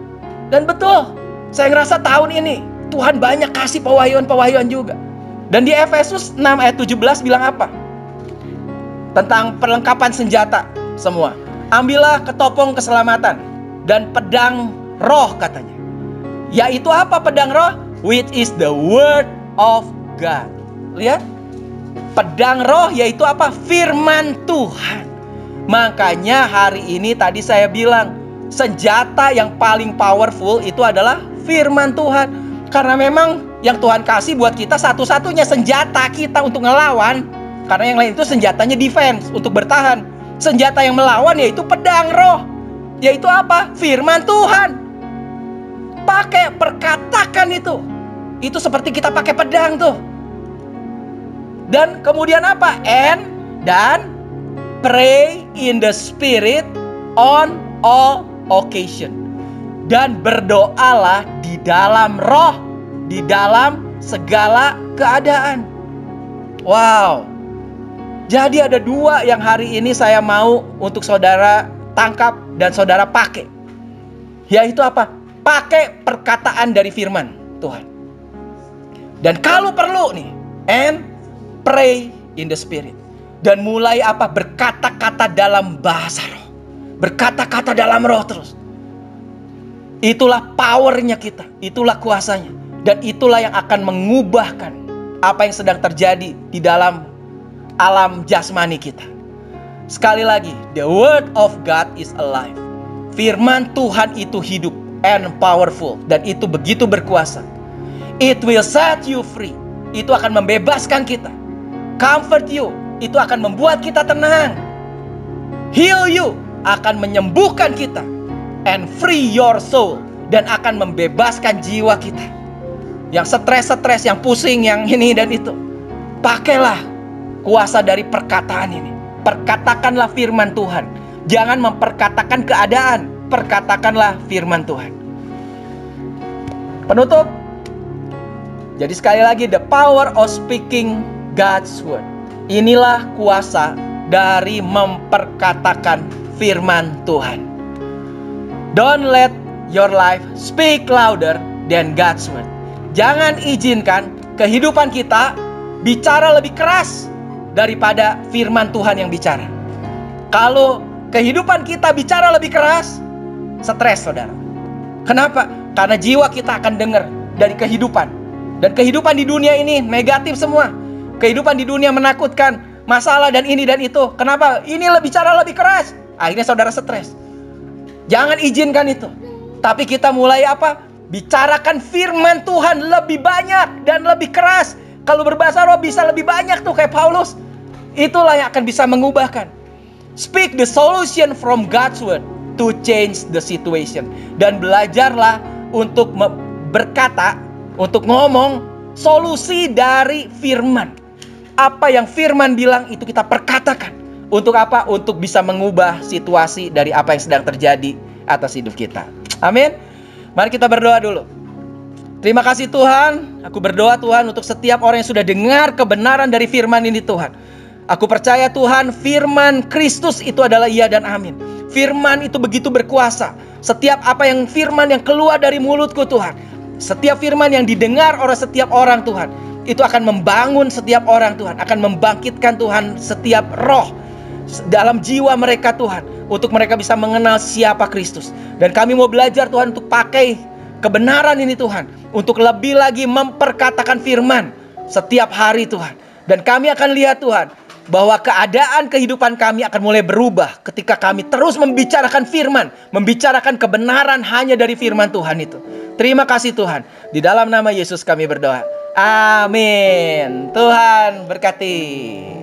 Dan betul, saya ngerasa tahun ini Tuhan banyak kasih pewahyuan-pewahyuan juga. Dan di Efesus 6 ayat 17 bilang apa? Tentang perlengkapan senjata semua. Ambillah ketopong keselamatan dan pedang roh katanya. Yaitu apa pedang roh? Which is the word of God. Lihat. Pedang roh yaitu apa? Firman Tuhan. Makanya hari ini tadi saya bilang, senjata yang paling powerful itu adalah firman Tuhan. Karena memang yang Tuhan kasih buat kita satu-satunya senjata kita untuk ngelawan. Karena yang lain itu senjatanya defense, untuk bertahan. Senjata yang melawan yaitu pedang roh. Yaitu apa? Firman Tuhan. Pakai, perkatakan itu. Itu seperti kita pakai pedang tuh. Dan kemudian apa? Dan pray in the spirit on all occasion. Dan berdoalah di dalam roh, di dalam segala keadaan. Wow. Jadi ada 2 yang hari ini saya mau untuk saudara tangkap dan saudara pakai. Yaitu apa? Pakai perkataan dari firman Tuhan. Dan kalau perlu nih, and pray in the spirit. Dan mulai apa? Berkata-kata dalam bahasa roh. Berkata-kata dalam roh terus. Itulah powernya kita. Itulah kuasanya. Dan itulah yang akan mengubahkan apa yang sedang terjadi di dalam alam jasmani kita. Sekali lagi, the word of God is alive. Firman Tuhan itu hidup and powerful, dan itu begitu berkuasa. It will set you free. Itu akan membebaskan kita. Comfort you. Itu akan membuat kita tenang. Heal you. Akan menyembuhkan kita. And free your soul. Dan akan membebaskan jiwa kita. Yang stres-stres, yang pusing, yang ini dan itu. Pakailah kuasa dari perkataan ini. Perkatakanlah firman Tuhan. Jangan memperkatakan keadaan. Perkatakanlah firman Tuhan. Penutup. Jadi sekali lagi, the power of speaking God's word. Inilah kuasa dari memperkatakan firman Tuhan. Don't let your life speak louder than God's word. Jangan izinkan kehidupan kita bicara lebih keras daripada firman Tuhan yang bicara. Kalau kehidupan kita bicara lebih keras, stres, saudara. Kenapa? Karena jiwa kita akan dengar dari kehidupan. Dan kehidupan di dunia ini negatif semua. Kehidupan di dunia menakutkan, masalah dan ini dan itu. Kenapa? Ini bicara lebih keras. Akhirnya saudara stres. Jangan izinkan itu. Tapi kita mulai apa? Bicarakan firman Tuhan lebih banyak dan lebih keras. Kalau berbahasa roh bisa lebih banyak tuh kayak Paulus. Itulah yang akan bisa mengubahkan. Speak the solution from God's word to change the situation. Dan belajarlah untuk berkata, untuk ngomong solusi dari firman. Apa yang firman bilang itu kita perkatakan. Untuk apa? Untuk bisa mengubah situasi dari apa yang sedang terjadi atas hidup kita. Amin. Mari kita berdoa dulu. Terima kasih Tuhan. Aku berdoa Tuhan untuk setiap orang yang sudah dengar kebenaran dari firman ini Tuhan. Aku percaya Tuhan, firman Kristus itu adalah iya dan amin. Firman itu begitu berkuasa. Setiap apa yang firman yang keluar dari mulutku Tuhan, setiap firman yang didengar oleh setiap orang Tuhan, itu akan membangun setiap orang Tuhan, akan membangkitkan Tuhan setiap roh dalam jiwa mereka Tuhan, untuk mereka bisa mengenal siapa Kristus. Dan kami mau belajar Tuhan untuk pakai kebenaran ini Tuhan, untuk lebih lagi memperkatakan firman setiap hari Tuhan. Dan kami akan lihat Tuhan, bahwa keadaan kehidupan kami akan mulai berubah ketika kami terus membicarakan firman, membicarakan kebenaran hanya dari firman Tuhan itu. Terima kasih Tuhan. Di dalam nama Yesus kami berdoa. Amin. Tuhan berkati.